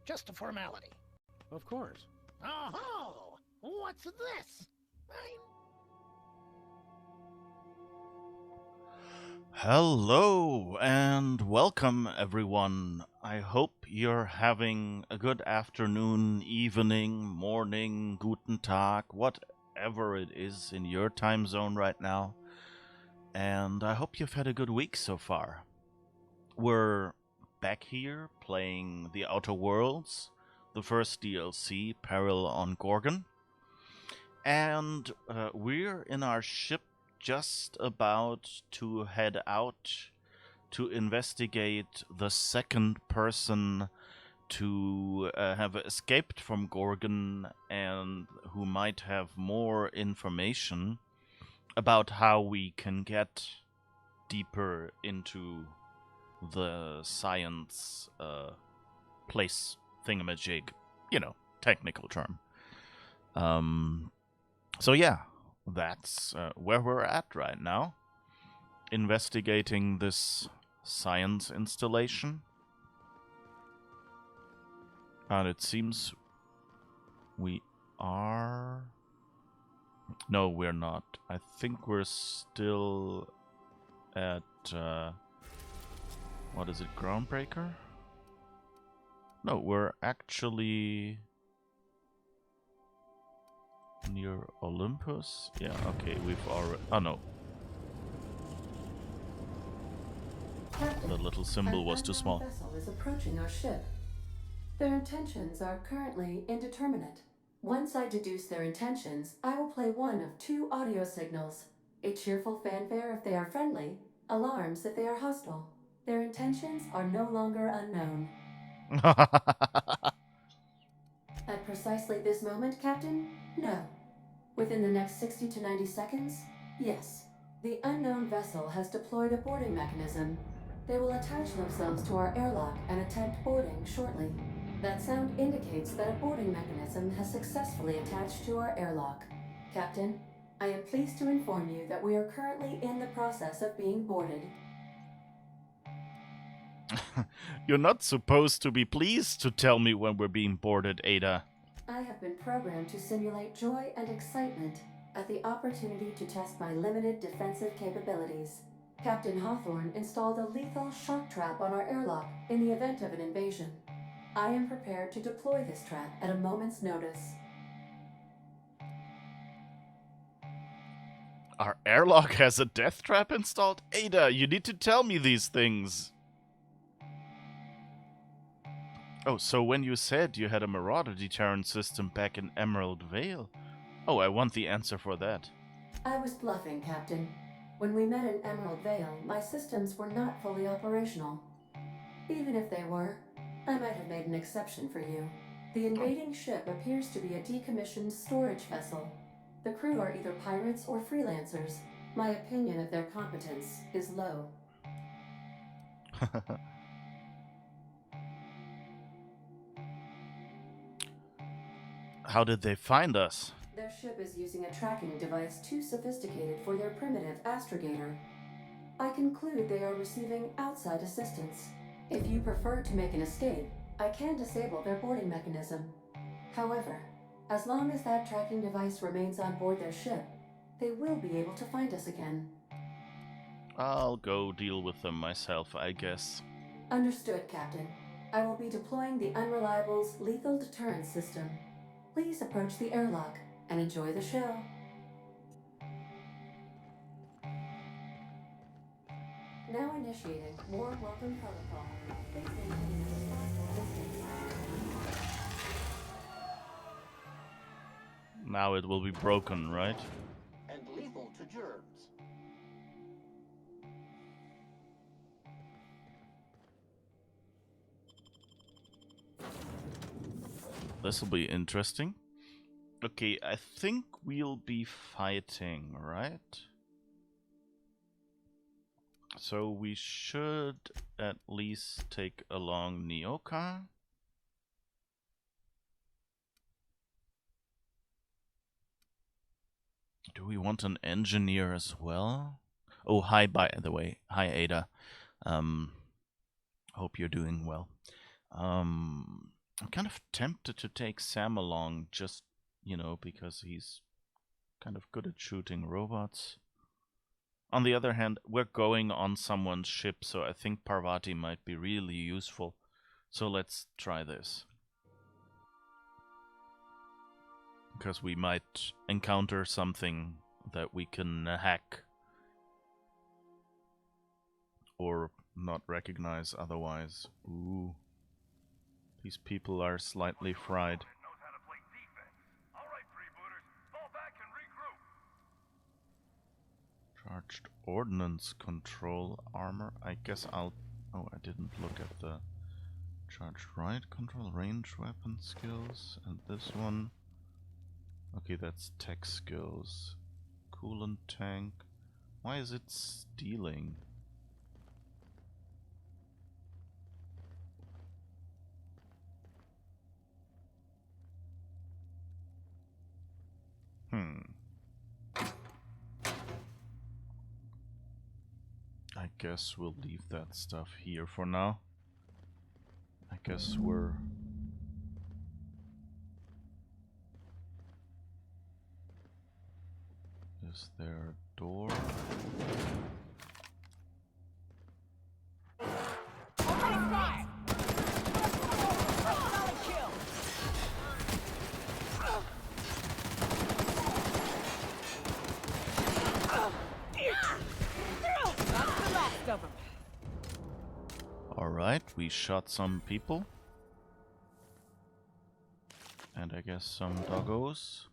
Just a formality. Of course. Oh, what's this? Hello and welcome everyone. I hope you're having a good afternoon, evening, morning, guten Tag, whatever it is in your time zone right now. And I hope you've had a good week so far. We're back here playing The Outer Worlds, the first DLC, Peril on Gorgon. And we're in our ship just about to head out to investigate the second person to have escaped from Gorgon and who might have more information about how we can get deeper into the science place thingamajig, technical term. So yeah, that's where we're at right now, investigating this science installation. And it seems we are... No, we're not. I think we're still at... what is it, Groundbreaker? No, we're actually... near Olympus? Yeah, okay, we've already... Oh, no. Captain, The little symbol was too small. An unknown vessel is approaching our ship. Their intentions are currently indeterminate. Once I deduce their intentions, I will play one of two audio signals. A cheerful fanfare if they are friendly, alarms if they are hostile. Their intentions are no longer unknown. At precisely this moment, Captain? No. Within the next 60 to 90 seconds? Yes. The unknown vessel has deployed a boarding mechanism. They will attach themselves to our airlock and attempt boarding shortly. That sound indicates that a boarding mechanism has successfully attached to our airlock. Captain, I am pleased to inform you that we are currently in the process of being boarded. You're not supposed to be pleased to tell me when we're being boarded, Ada. I have been programmed to simulate joy and excitement at the opportunity to test my limited defensive capabilities. Captain Hawthorne installed a lethal shock trap on our airlock in the event of an invasion. I am prepared to deploy this trap at a moment's notice. Our airlock has a death trap installed? Ada, you need to tell me these things. Oh, so when you said you had a marauder deterrent system back in Emerald Vale? Oh, I want the answer for that. I was bluffing, Captain. When we met in Emerald Vale, my systems were not fully operational. Even if they were, I might have made an exception for you. The invading ship appears to be a decommissioned storage vessel. The crew are either pirates or freelancers. My opinion of their competence is low. How did they find us? Their ship is using a tracking device too sophisticated for their primitive astrogator. I conclude they are receiving outside assistance. If you prefer to make an escape, I can disable their boarding mechanism. However, as long as that tracking device remains on board their ship, they will be able to find us again. I'll go deal with them myself, I guess. Understood, Captain. I will be deploying the Unreliable's lethal deterrence system. Please approach the airlock and enjoy the show. Now initiating warm welcome protocol. Please maintain a responsible distance. Now it will be broken, right? And lethal to germs. This'll be interesting. Okay, I think we'll be fighting, right? So we should at least take along Nyoka. Do we want an engineer as well? Oh, hi, by the way. Hi, Ada. Hope you're doing well. I'm kind of tempted to take Sam along just, because he's kind of good at shooting robots. On the other hand, we're going on someone's ship, so I think Parvati might be really useful. So let's try this. Because we might encounter something that we can hack. Or not recognize otherwise. Ooh. These people are slightly fried. Charged ordnance control armor. I guess I'll... Oh, I didn't look at the charged right control, range weapon skills, and this one. Okay, that's tech skills. Coolant tank. Why is it stealing? I guess we'll leave that stuff here for now. I guess we're... Is there a door? Alright, we shot some people. And I guess some doggos.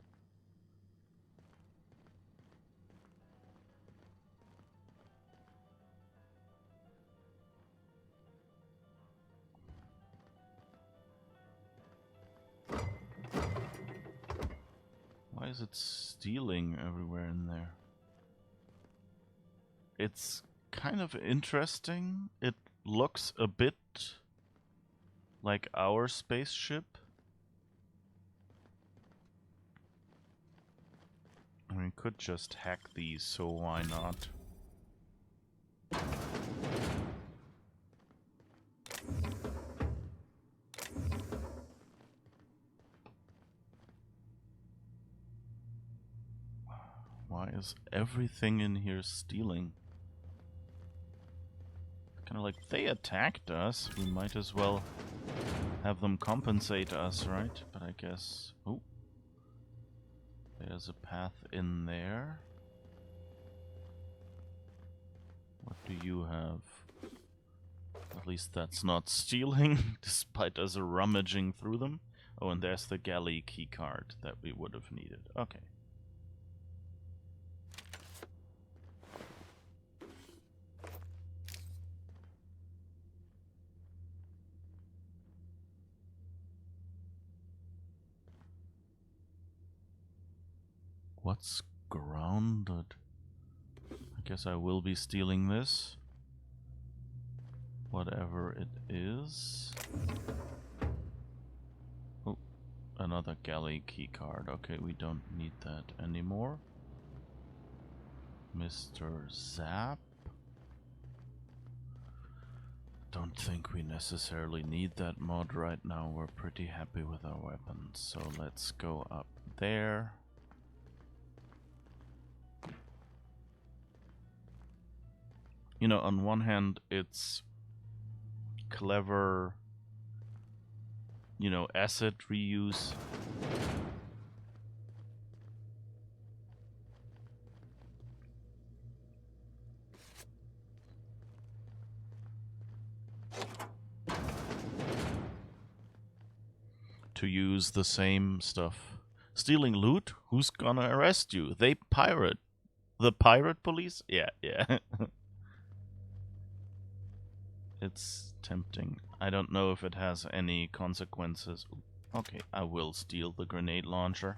Why is it stealing everywhere in there? It's kind of interesting. It looks a bit like our spaceship. I mean, could just hack these, so why not? Why is everything in here stealing? Kind of like, they attacked us, we might as well have them compensate us, right? But I guess... Oh. There's a path in there. What do you have? At least that's not stealing, despite us rummaging through them. Oh, and there's the Galley Keycard that we would have needed. Okay. What's grounded? I guess I will be stealing this. Whatever it is. Oh, another Galley Keycard. Okay, we don't need that anymore. Mr. Zap. Don't think we necessarily need that mod right now. We're pretty happy with our weapons. So let's go up there. You know, on one hand, it's clever, you know, asset reuse. To use the same stuff. Stealing loot? Who's gonna arrest you? They pirate. The pirate police? Yeah. It's tempting. I don't know if it has any consequences. Okay, I will steal the grenade launcher.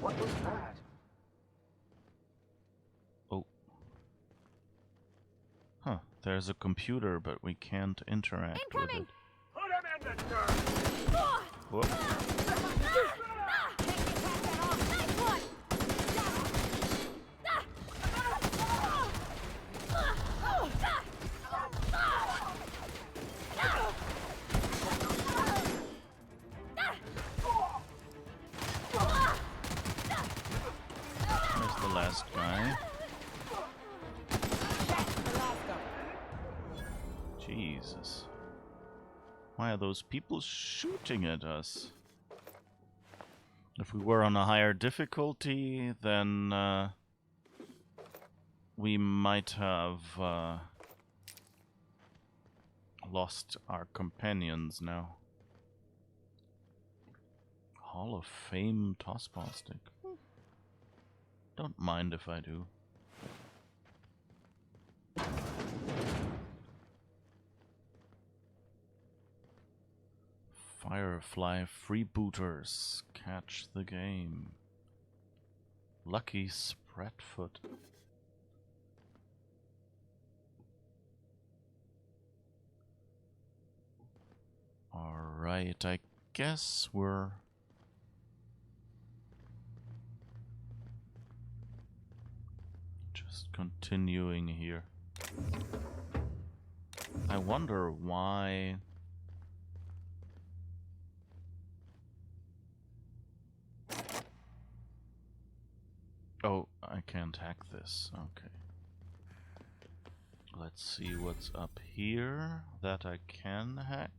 What was that? There's a computer, but we can't interact with it. Put him in the dirt! Whoop. There's the last guy. Jesus. Why are those people shooting at us? If we were on a higher difficulty, then we might have lost our companions now. Hall of Fame tossball stick. Don't mind if I do. Firefly freebooters catch the game. Lucky Spreadfoot. Alright, I guess we're just continuing here. I wonder why. Oh, I can't hack this. Okay. Let's see what's up here that I can hack.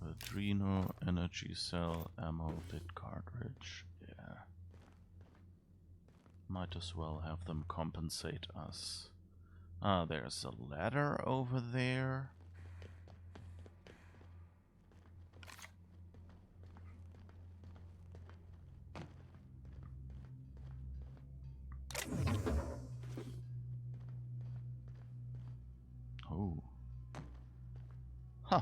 Adreno, energy cell, ammo, bit cartridge. Yeah. Might as well have them compensate us. Ah, there's a ladder over there. Oh. Huh.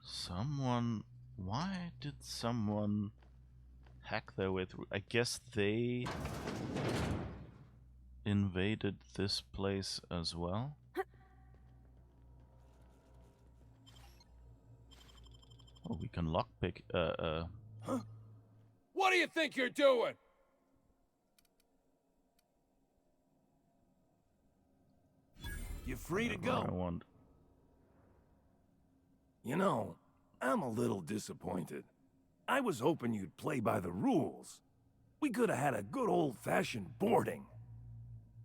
Someone... Why did someone hack their way through? I guess they invaded this place as well. Oh, we can lockpick. Huh? What do you think you're doing? You're free to Whatever I go. want. You know, I'm a little disappointed. I was hoping you'd play by the rules. We could have had a good old-fashioned boarding.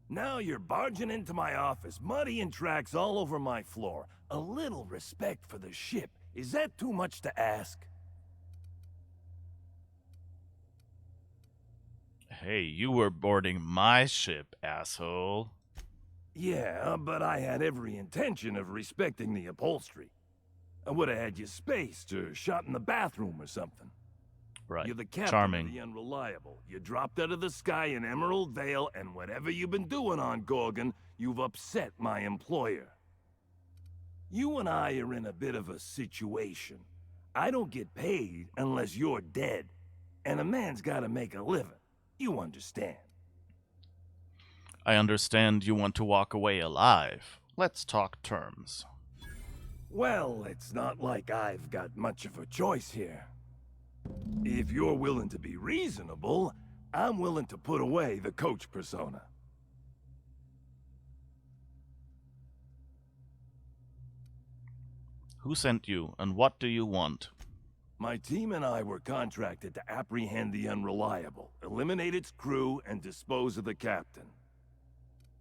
Now you're barging into my office, muddying tracks all over my floor. A little respect for the ship. Is that too much to ask? Hey, you were boarding my ship, asshole. Yeah, but I had every intention of respecting the upholstery. I would have had you spaced or shot in the bathroom or something. Right. You're the captain Charming. of the Unreliable. You dropped out of the sky in Emerald Vale, and whatever you've been doing on Gorgon, you've upset my employer. You and I are in a bit of a situation. I don't get paid unless you're dead. And a man's gotta make a living. You understand. I understand you want to walk away alive. Let's talk terms. Well, it's not like I've got much of a choice here. If you're willing to be reasonable, I'm willing to put away the coach persona. Who sent you, and what do you want? My team and I were contracted to apprehend the Unreliable, eliminate its crew, and dispose of the captain.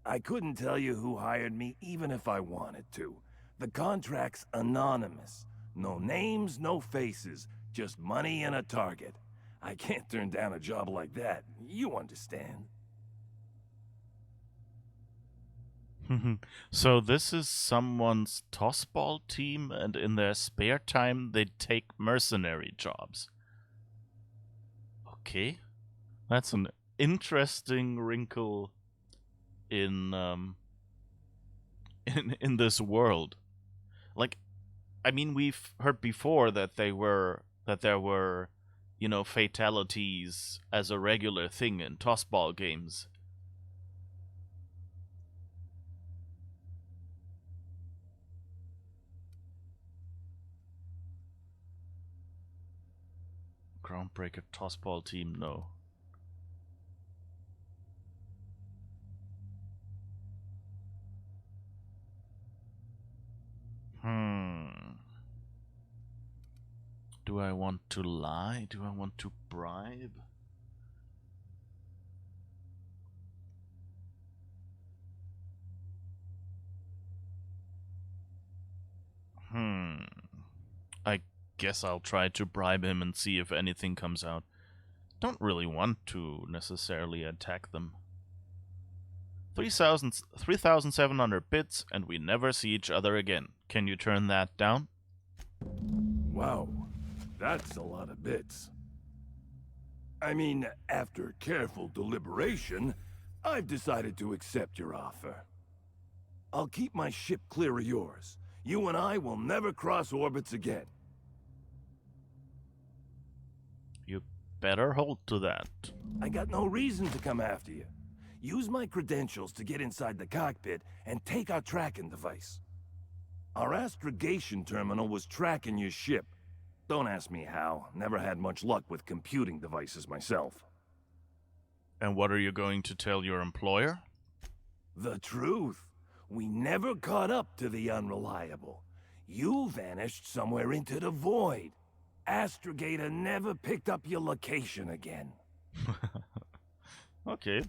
I couldn't tell you who hired me even if I wanted to. The contract's anonymous. No names, no faces, just money and a target. I can't turn down a job like that. You understand. So this is someone's tossball team, and in their spare time they take mercenary jobs. Okay. That's an interesting wrinkle in this world. Like, I mean, we've heard before that they were that there were, fatalities as a regular thing in tossball games. Groundbreaker tossball team, no. Do I want to lie? Do I want to bribe? I guess I'll try to bribe him and see if anything comes out. Don't really want to necessarily attack them. 3,700 bits and we never see each other again. Can you turn that down? Wow, that's a lot of bits. I mean, after careful deliberation, I've decided to accept your offer. I'll keep my ship clear of yours. You and I will never cross orbits again. You better hold to that. I got no reason to come after you. Use my credentials to get inside the cockpit and take our tracking device. Our astrogation terminal was tracking your ship. Don't ask me how. Never had much luck with computing devices myself. And what are you going to tell your employer? The truth. We never caught up to the Unreliable. You vanished somewhere into the void. Astrogator never picked up your location again. Okay.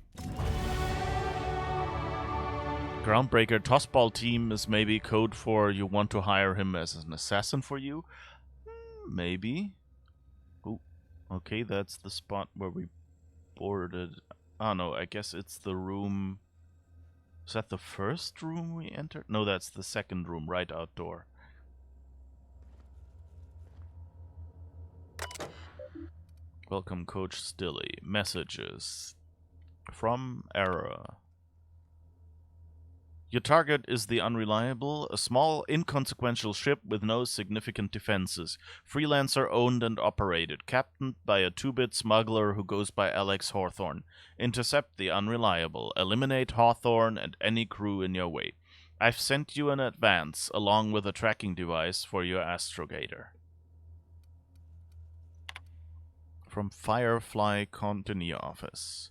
Groundbreaker tossball team is maybe code for you want to hire him as an assassin for you? Maybe. Oh, okay, that's the spot where we boarded. Oh no, I guess it's the room. Is that the first room we entered? No, that's the second room, right outdoor. Welcome, Coach Stilly. Messages. From Error. Your target is the Unreliable, a small, inconsequential ship with no significant defenses. Freelancer owned and operated, captained by a 2-bit smuggler who goes by Alex Hawthorne. Intercept the Unreliable. Eliminate Hawthorne and any crew in your way. I've sent you an advance, along with a tracking device for your astrogator. From Firefly Continue Office.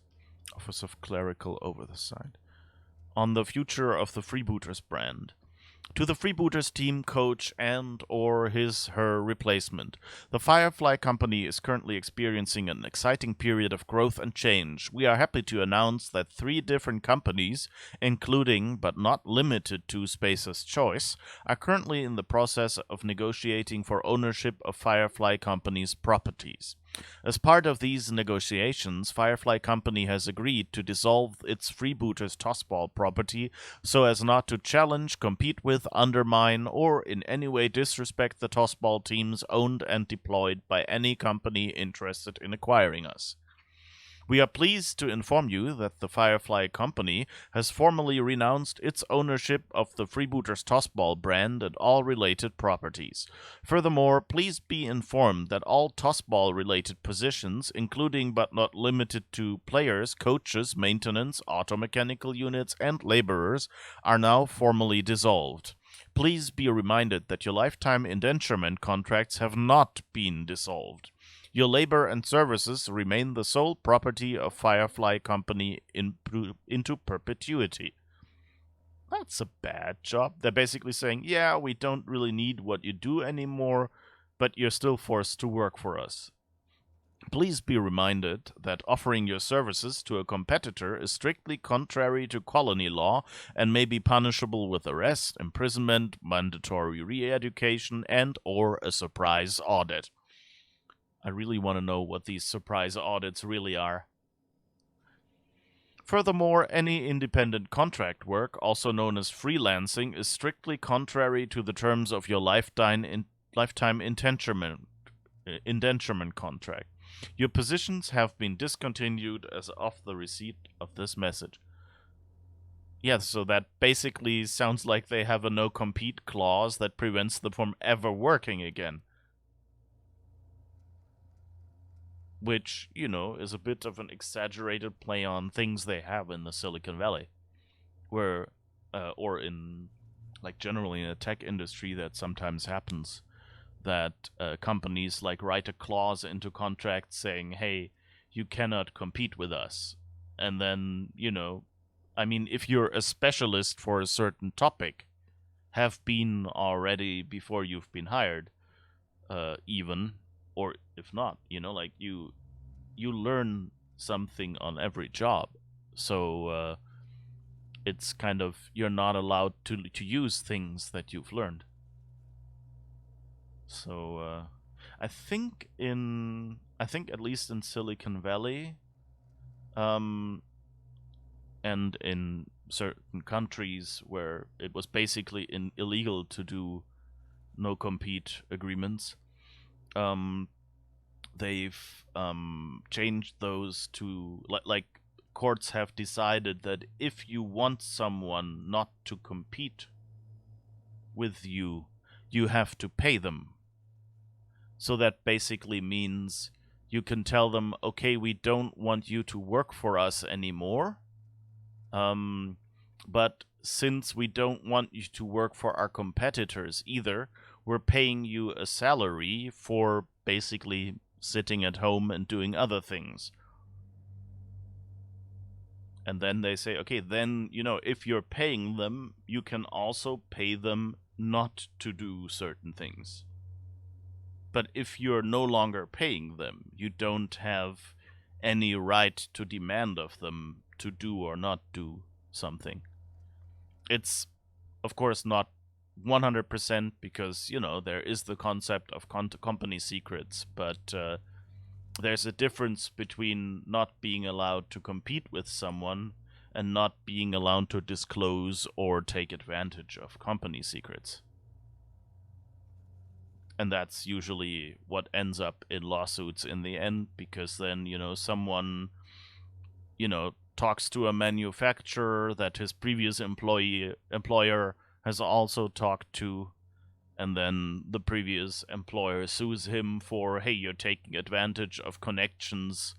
Office of Clerical Oversight. On the future of the Freebooters brand. To the Freebooters team coach and or her replacement. The Firefly Company is currently experiencing an exciting period of growth and change. We are happy to announce that 3 different companies, including but not limited to Spacer's Choice, are currently in the process of negotiating for ownership of Firefly Company's properties. As part of these negotiations, Firefly Company has agreed to dissolve its Freebooters Tossball property so as not to challenge, compete with, undermine, or in any way disrespect the Tossball teams owned and deployed by any company interested in acquiring us. We are pleased to inform you that the Firefly Company has formally renounced its ownership of the Freebooters Tossball brand and all related properties. Furthermore, please be informed that all Tossball-related positions, including but not limited to players, coaches, maintenance, automechanical units, and laborers, are now formally dissolved. Please be reminded that your lifetime indenturement contracts have not been dissolved. Your labor and services remain the sole property of Firefly Company into perpetuity. That's a bad job. They're basically saying, yeah, we don't really need what you do anymore, but you're still forced to work for us. Please be reminded that offering your services to a competitor is strictly contrary to colony law and may be punishable with arrest, imprisonment, mandatory re-education, and or a surprise audit. I really want to know what these surprise audits really are. Furthermore, any independent contract work, also known as freelancing, is strictly contrary to the terms of your lifetime indenturement contract. Your positions have been discontinued as of the receipt of this message. Yeah, so that basically sounds like they have a no-compete clause that prevents them from ever working again. which, is a bit of an exaggerated play on things they have in the Silicon Valley, where, or in, like, generally in the tech industry, that sometimes happens, that companies, like, write a clause into contracts saying, hey, you cannot compete with us. And then, if you're a specialist for a certain topic, have been already before you've been hired, even, or if not, like, you learn something on every job. So it's kind of, you're not allowed to use things that you've learned. So I think at least in Silicon Valley, and in certain countries where it was basically illegal to do no compete agreements, they've changed those to, like courts have decided that if you want someone not to compete with you, you have to pay them. So that basically means you can tell them, okay, we don't want you to work for us anymore, but since we don't want you to work for our competitors either, we're paying you a salary for basically sitting at home and doing other things. And then they say, okay, then, if you're paying them, you can also pay them not to do certain things. But if you're no longer paying them, you don't have any right to demand of them to do or not do something. It's, of course, not 100% because, there is the concept of company secrets, but there's a difference between not being allowed to compete with someone and not being allowed to disclose or take advantage of company secrets. And that's usually what ends up in lawsuits in the end, because then, someone, talks to a manufacturer that his previous employer has also talked to, and then the previous employer sues him for, hey, you're taking advantage of connections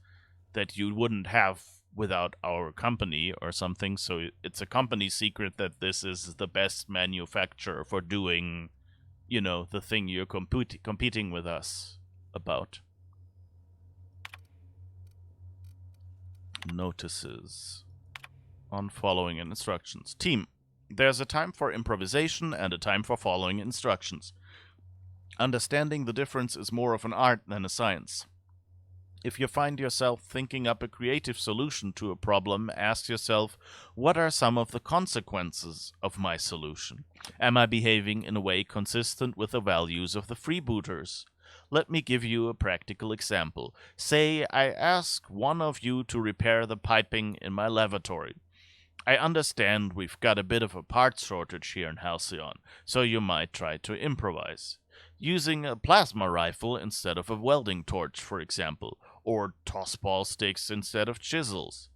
that you wouldn't have without our company or something. So it's a company secret that this is the best manufacturer for doing, the thing you're competing with us about. Notices on following instructions. Team, there's a time for improvisation and a time for following instructions. Understanding the difference is more of an art than a science. If you find yourself thinking up a creative solution to a problem, ask yourself, what are some of the consequences of my solution? Am I behaving in a way consistent with the values of the freebooters? Let me give you a practical example. Say I ask one of you to repair the piping in my lavatory. I understand we've got a bit of a parts shortage here in Halcyon, so you might try to improvise. Using a plasma rifle instead of a welding torch, for example, or tossball sticks instead of chisels.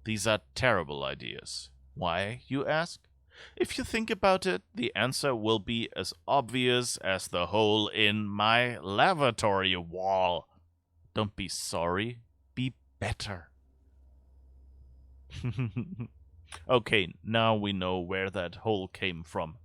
These are terrible ideas. Why, you ask? If you think about it, the answer will be as obvious as the hole in my lavatory wall. Don't be sorry, be better. Okay, now we know where that hole came from.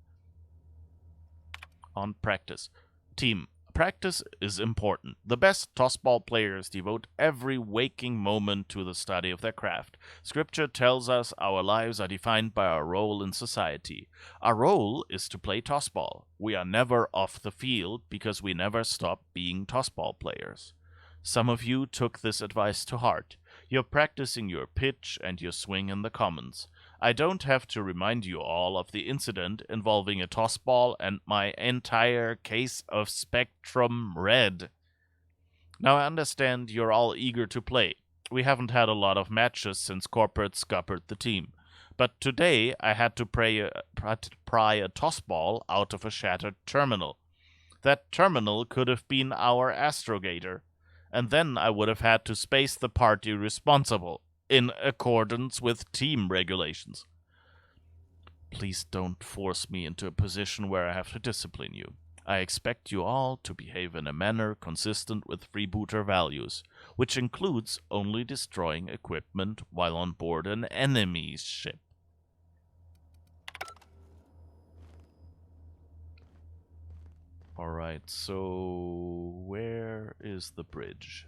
On practice. Team, practice is important. The best tossball players devote every waking moment to the study of their craft. Scripture tells us our lives are defined by our role in society. Our role is to play tossball. We are never off the field because we never stop being tossball players. Some of you took this advice to heart. You're practicing your pitch and your swing in the commons. I don't have to remind you all of the incident involving a tossball and my entire case of Spectrum Red. Now I understand you're all eager to play. We haven't had a lot of matches since corporate scuppered the team. But today I had to pry a tossball out of a shattered terminal. That terminal could have been our astrogator, and then I would have had to space the party responsible, in accordance with team regulations. Please don't force me into a position where I have to discipline you. I expect you all to behave in a manner consistent with freebooter values, which includes only destroying equipment while on board an enemy's ship. Alright, so where is the bridge?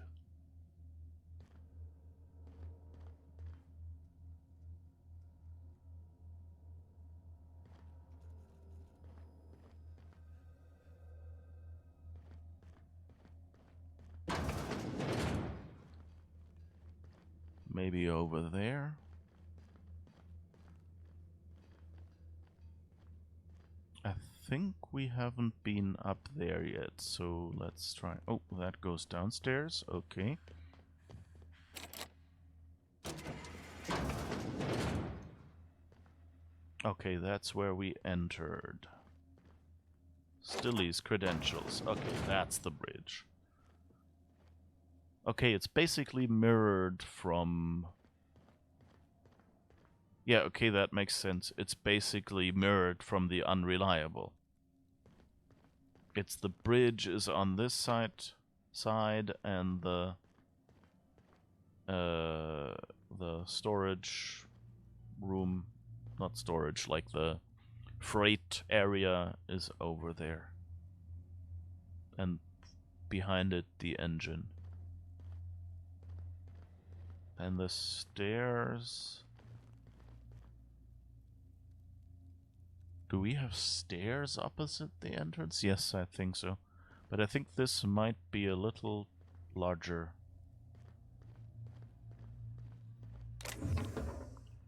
Maybe over there? I think we haven't been up there yet, so let's try. Oh, that goes downstairs. Okay. Okay, that's where we entered. Stilly's credentials. Okay, that's the bridge. Okay, it's basically mirrored from... Yeah, okay, that makes sense. It's basically mirrored from the Unreliable. It's the bridge is on this side and the storage room, not storage, like the freight area is over there. And behind it, the engine. And the stairs... Do we have stairs opposite the entrance? Yes, I think so. But I think this might be a little larger.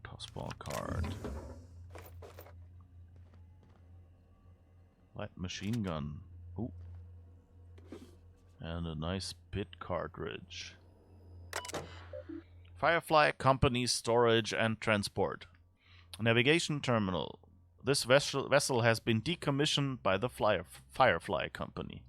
Tossball card. Light machine gun. Ooh. And a nice bit cartridge. Firefly Company Storage and Transport. Navigation Terminal. This vessel has been decommissioned by the Firefly Company.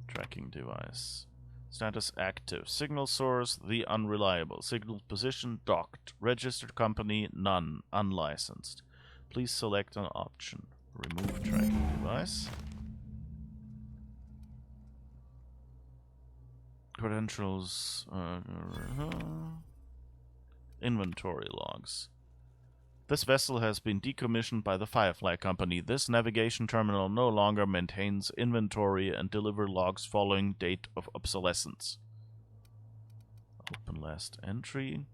Tracking device. Status active. Signal source, the Unreliable. Signal position, docked. Registered company, none. Unlicensed. Please select an option. Remove tracking device. Credentials. Inventory logs. This vessel has been decommissioned by the Firefly Company. This navigation terminal no longer maintains inventory and deliver logs following date of obsolescence. Open last entry.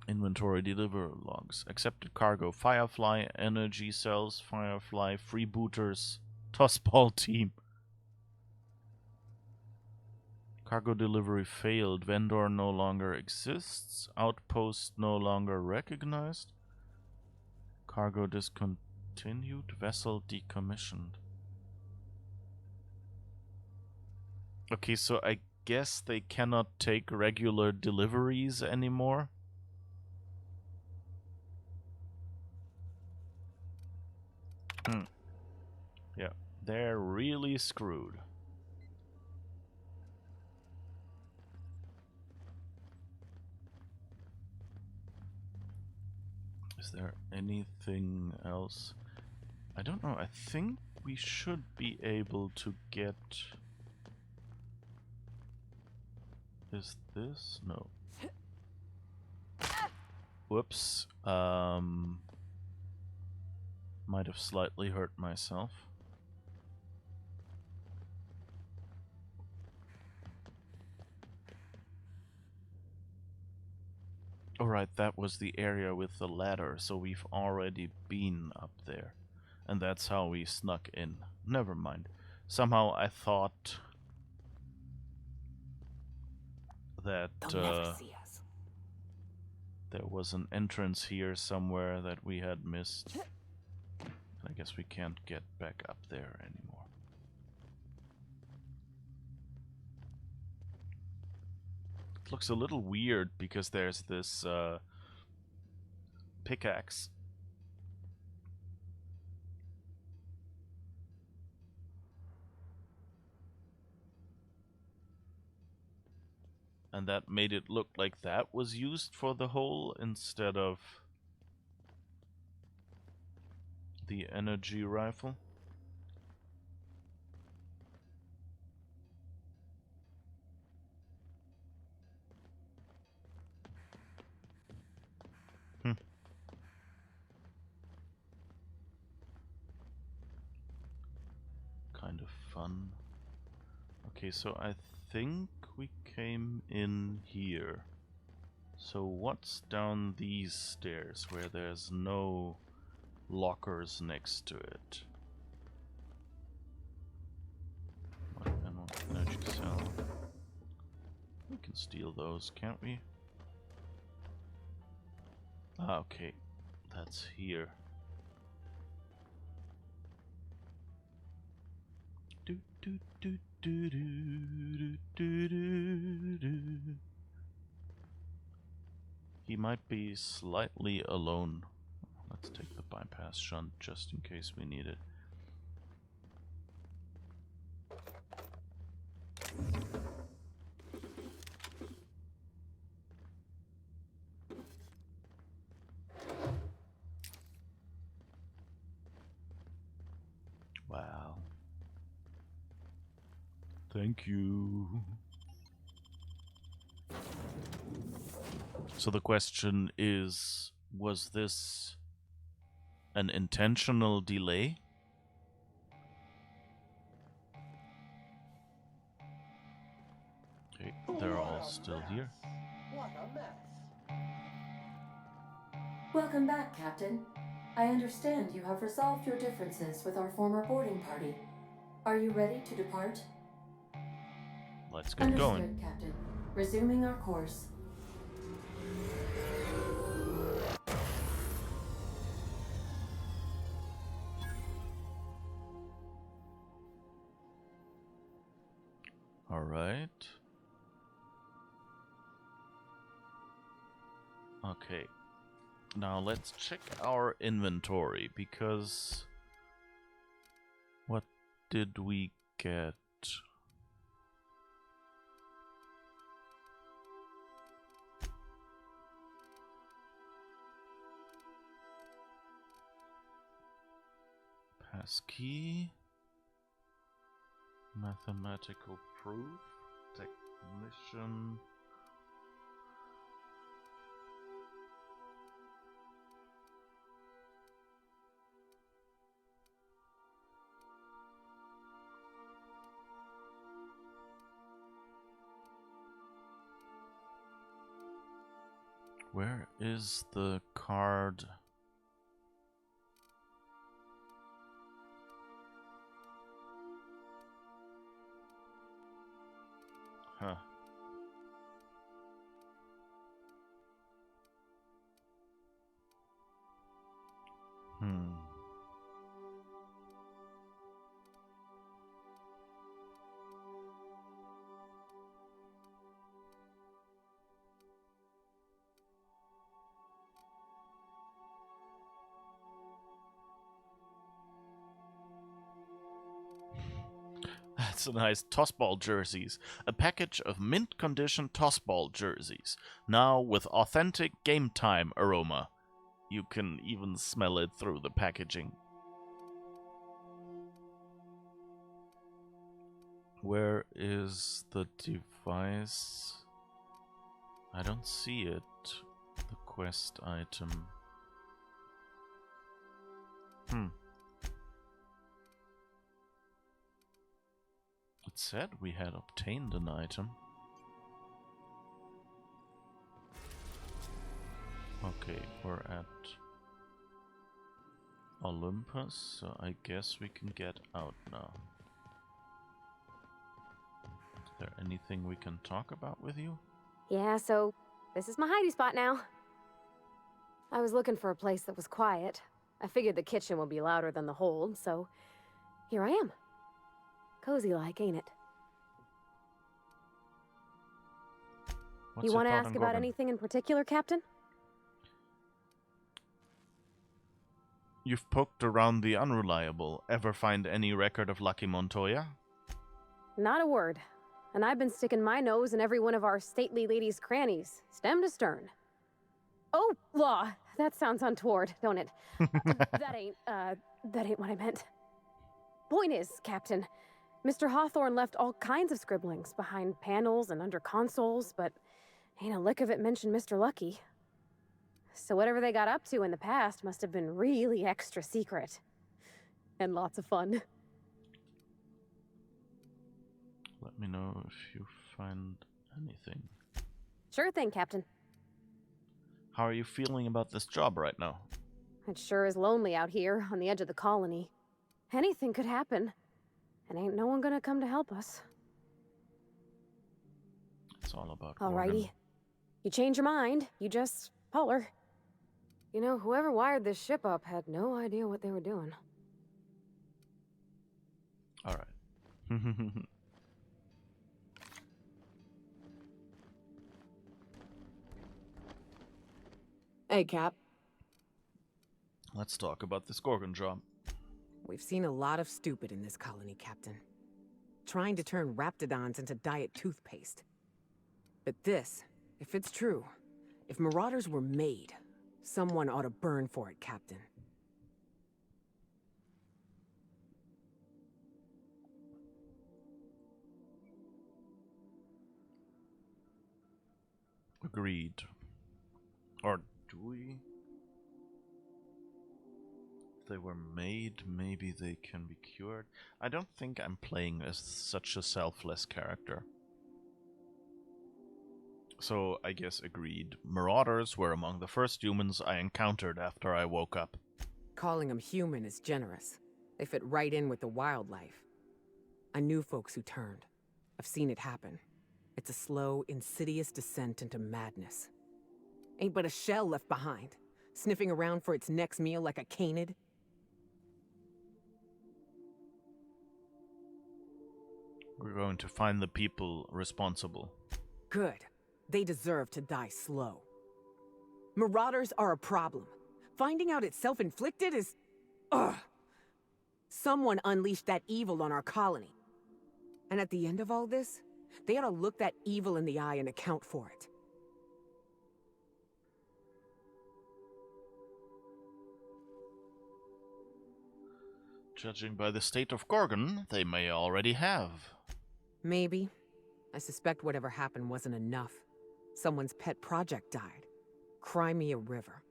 Inventory deliver logs. Accepted cargo. Firefly, energy cells, Firefly, freebooters, tossball team. Cargo delivery failed. Vendor no longer exists. Outpost no longer recognized. Cargo discontinued. Vessel decommissioned. Okay, so I guess they cannot take regular deliveries anymore. Yeah, they're really screwed. Is there anything else? I don't know. I think we should be able to get... Is this? No. Whoops. Might have slightly hurt myself. Alright, that was the area with the ladder, so we've already been up there. And that's how we snuck in. Never mind. Somehow I thought that there was an entrance here somewhere that we had missed. I guess we can't get back up there anymore. It looks a little weird because there's this pickaxe. And that made it look like that was used for the hole instead of the energy rifle. Kind of fun. Okay, so I think we came in here. So what's down these stairs where there's no lockers next to it? What energy cell? We can steal those, can't we? Ah, okay. That's here. Do do do do do do do do. He might be slightly alone. Let's take the bypass shunt just in case we need it. Wow. Thank you. So the question is, was this an intentional delay? Okay, they're all still here. What a mess. Welcome back, Captain. I understand you have resolved your differences with our former boarding party. Are you ready to depart? Let's get Understood, going. Captain. Resuming our course. All right. Okay. Now let's check our inventory, because what did we get? Passkey, mathematical proof, technician. Where is the card? Huh. That's a nice tossball jerseys. A package of mint condition tossball jerseys. Now with authentic game time aroma. You can even smell it through the packaging. Where is the device? I don't see it. The quest item. It said we had obtained an item. Okay, we're at Olympus, so I guess we can get out now. Is there anything we can talk about with you? Yeah, so this is my hidey spot now. I was looking for a place that was quiet. I figured the kitchen would be louder than the hold, so here I am. Cozy-like, ain't it? What's You your want to thought ask on about Gorgon? anything in particular, Captain? You've poked around the unreliable. Ever find any record of Lucky Montoya? Not a word. And I've been sticking my nose in every one of our stately ladies' crannies, stem to stern. Oh, law! That sounds untoward, don't it? That ain't, that ain't what I meant. Point is, Captain, Mr. Hawthorne left all kinds of scribblings behind panels and under consoles, but ain't a lick of it mentioned Mr. Lucky. So whatever they got up to in the past must have been really extra secret. And lots of fun. Let me know if you find anything. Sure thing, Captain. How are you feeling about this job right now? It sure is lonely out here on the edge of the colony. Anything could happen, and ain't no one gonna come to help us. It's all about Alrighty. Morgan. You change your mind, you just holler. You know, whoever wired this ship up had no idea what they were doing. Alright. Hey, Cap. Let's talk about this Gorgon job. We've seen a lot of stupid in this colony, Captain. Trying to turn raptidons into diet toothpaste. But this, if it's true, if Marauders were made, someone ought to burn for it, Captain. Agreed. Or do we? If they were made, maybe they can be cured. I don't think I'm playing as such a selfless character. So I guess agreed. Marauders were among the first humans I encountered after I woke up. Calling them human is generous. They fit right in with the wildlife. I knew folks who turned. I've seen it happen. It's a slow, insidious descent into madness. Ain't but a shell left behind, sniffing around for its next meal like a canid. We're going to find the people responsible. Good. They deserve to die slow. Marauders are a problem. Finding out it's self-inflicted is... Ugh! Someone unleashed that evil on our colony. And at the end of all this, they ought to look that evil in the eye and account for it. Judging by the state of Gorgon, they may already have. Maybe. I suspect whatever happened wasn't enough. Someone's pet project died. Cry me a river.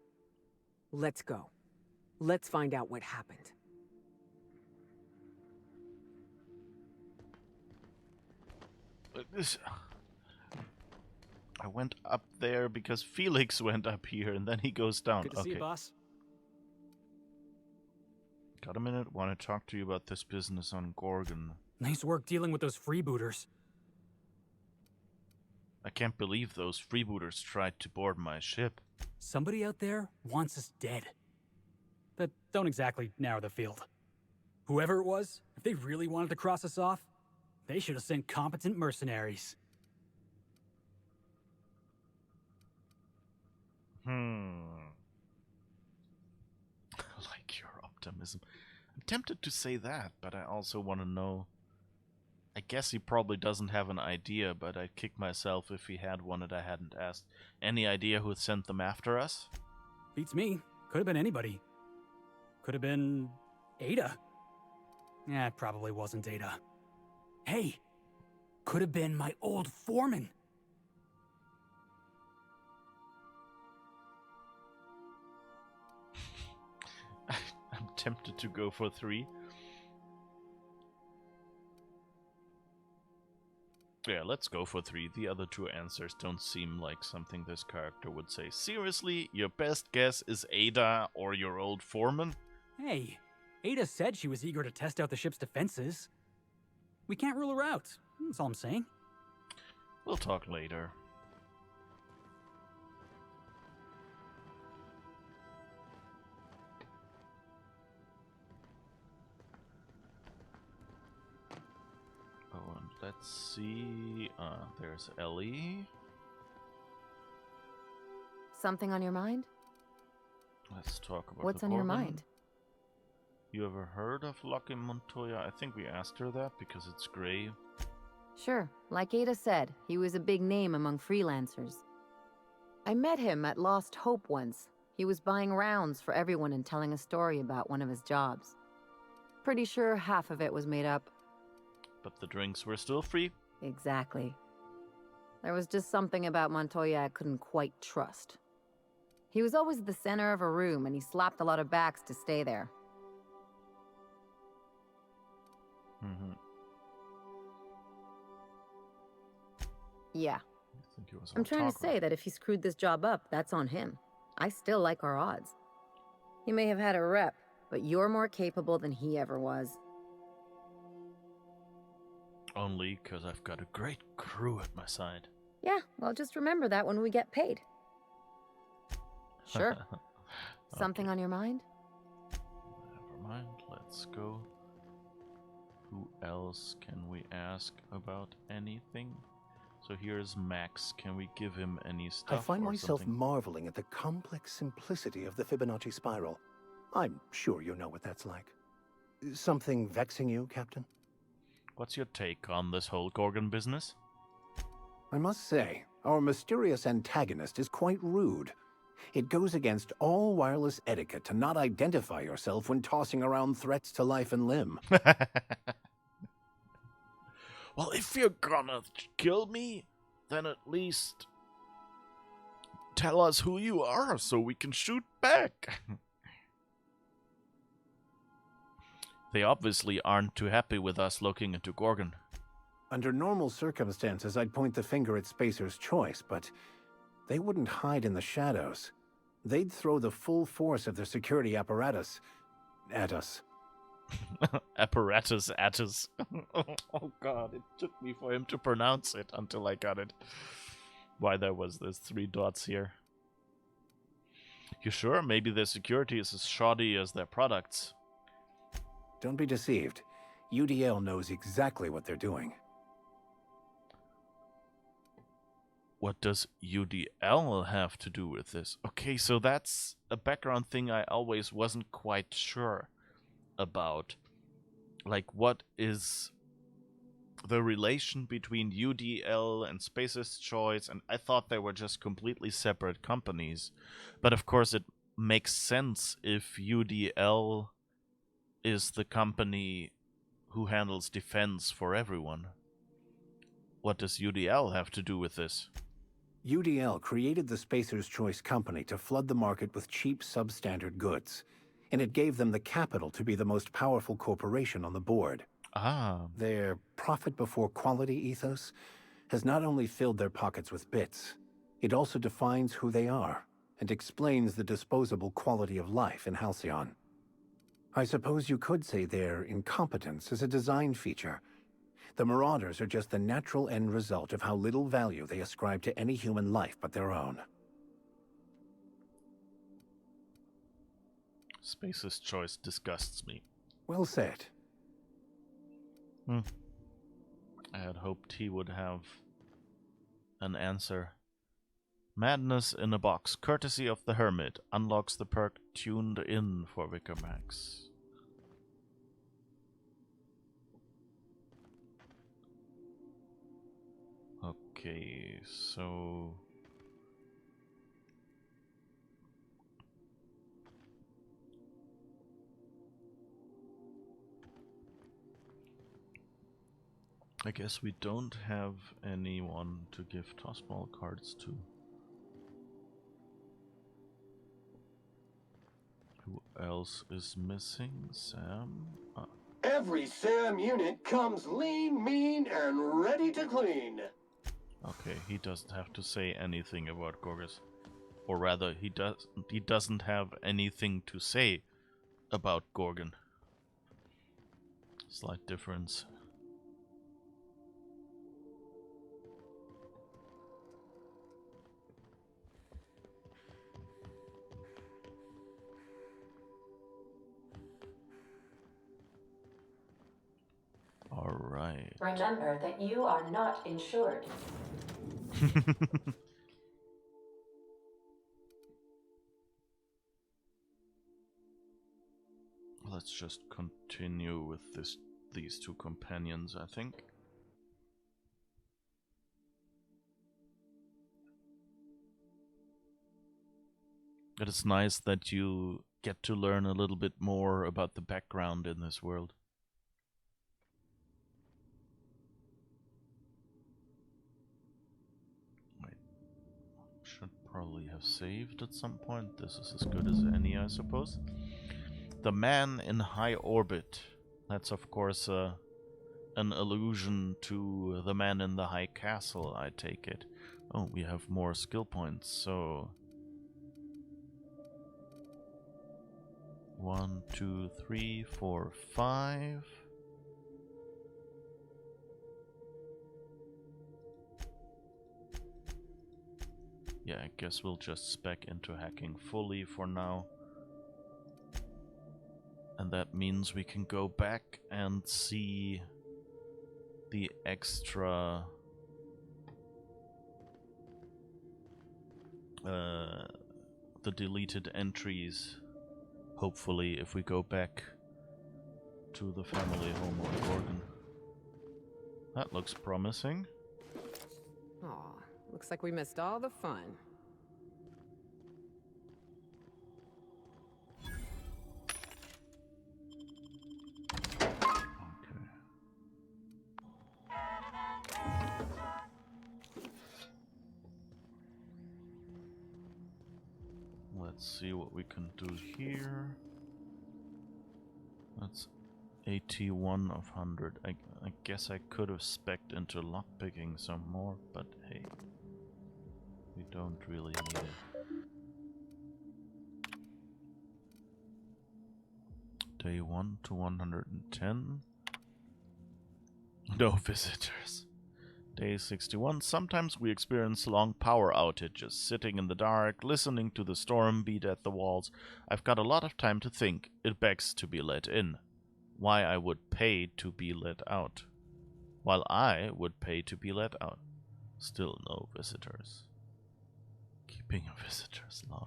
Let's go. Let's find out what happened. I went up there because Felix went up here, and then he goes down. Good to see you, boss. Got a minute? Want to talk to you about this business on Gorgon. Nice work dealing with those freebooters. I can't believe those freebooters tried to board my ship. Somebody out there wants us dead. But don't exactly narrow the field. Whoever it was, if they really wanted to cross us off, they should have sent competent mercenaries. I like your optimism. I'm tempted to say that, but I also want to know. I guess he probably doesn't have an idea, but I'd kick myself if he had one that I hadn't asked. Any idea who sent them after us? Beats me. Could have been anybody. Could have been Ada. Yeah, it probably wasn't Ada. Hey, could have been my old foreman. I'm tempted to go for 3. Yeah, let's go for 3. The other 2 answers don't seem like something this character would say. Seriously, your best guess is Ada or your old foreman? Hey, Ada said she was eager to test out the ship's defenses. We can't rule her out. That's all I'm saying. We'll talk later. Oh, and let's see. There's Ellie. Something on your mind? Let's talk about What's the on your Gorgon. mind? You ever heard of Lucky Montoya? I think we asked her that because it's gray. Sure. Like Ada said, he was a big name among freelancers. I met him at Lost Hope once. He was buying rounds for everyone and telling a story about one of his jobs. Pretty sure half of it was made up. But the drinks were still free. Exactly. There was just something about Montoya I couldn't quite trust. He was always the center of a room, and he slapped a lot of backs to stay there. Mm-hmm. Yeah. I think he was I'm trying to say that if he screwed this job up, that's on him. I still like our odds. He may have had a rep, but you're more capable than he ever was. Only because I've got a great crew at my side. Yeah, well, just remember that when we get paid. Sure. Something on your mind? Never mind, let's go. Who else can we ask about anything? So here's Max. Can we give him any stuff? I find or myself something? marveling at the complex simplicity of the Fibonacci spiral. I'm sure you know what that's like. Something vexing you, Captain? What's your take on this whole Gorgon business? I must say, our mysterious antagonist is quite rude. It goes against all wireless etiquette to not identify yourself when tossing around threats to life and limb. Well, if you're gonna kill me, then at least tell us who you are so we can shoot back. They obviously aren't too happy with us looking into Gorgon. Under normal circumstances, I'd point the finger at Spacer's Choice, but they wouldn't hide in the shadows. They'd throw the full force of their security apparatus at us. Apparatus at us. Oh god, it took me for him to pronounce it until I got it. Why there was those 3 dots here. You sure? Maybe their security is as shoddy as their products. Don't be deceived. UDL knows exactly what they're doing. What does UDL have to do with this? Okay, so that's a background thing I always wasn't quite sure about. Like, what is the relation between UDL and Spacer's Choice? And I thought they were just completely separate companies. But of course it makes sense if UDL is the company who handles defense for everyone. What does UDL have to do with this? UDL created the Spacer's Choice company to flood the market with cheap substandard goods, and it gave them the capital to be the most powerful corporation on the board. Ah. Their profit before quality ethos has not only filled their pockets with bits, it also defines who they are and explains the disposable quality of life in Halcyon. I suppose you could say their incompetence is a design feature. The Marauders are just the natural end result of how little value they ascribe to any human life but their own. Spacer's Choice disgusts me. Well said. I had hoped he would have an answer. Madness in a Box, courtesy of the Hermit, unlocks the perk Tuned In for Vicar Max. Okay, so I guess we don't have anyone to give tossball cards to. Who else is missing? Sam? Every Sam unit comes lean, mean, and ready to clean. Okay, he doesn't have to say anything about Gorgas. Or rather, he doesn't have anything to say about Gorgon. Slight difference. All right. Remember that you are not insured. Let's just continue with these 2 companions, I think. It is nice that you get to learn a little bit more about the background in this world. Wait, should probably have saved at some point. This is as good as any, I suppose. The man in high orbit. That's of course an allusion to the man in the high castle, I take it. Oh, we have more skill points, so 1, 2, 3, 4, 5. Yeah, I guess we'll just spec into hacking fully for now. And that means we can go back and see the extra the deleted entries, hopefully, if we go back to the family home on Gorgon. That looks promising. Aw, looks like we missed all the fun. Let's see what we can do here. That's 81 of 100. I guess I could have specced into lockpicking some more, but hey, we don't really need it. Day 1 to 110. No visitors. Day 61. Sometimes we experience long power outages, sitting in the dark, listening to the storm beat at the walls. I've got a lot of time to think. It begs to be let in. Why I would pay to be let out. While I would pay to be let out. Still no visitors. Keeping visitors long.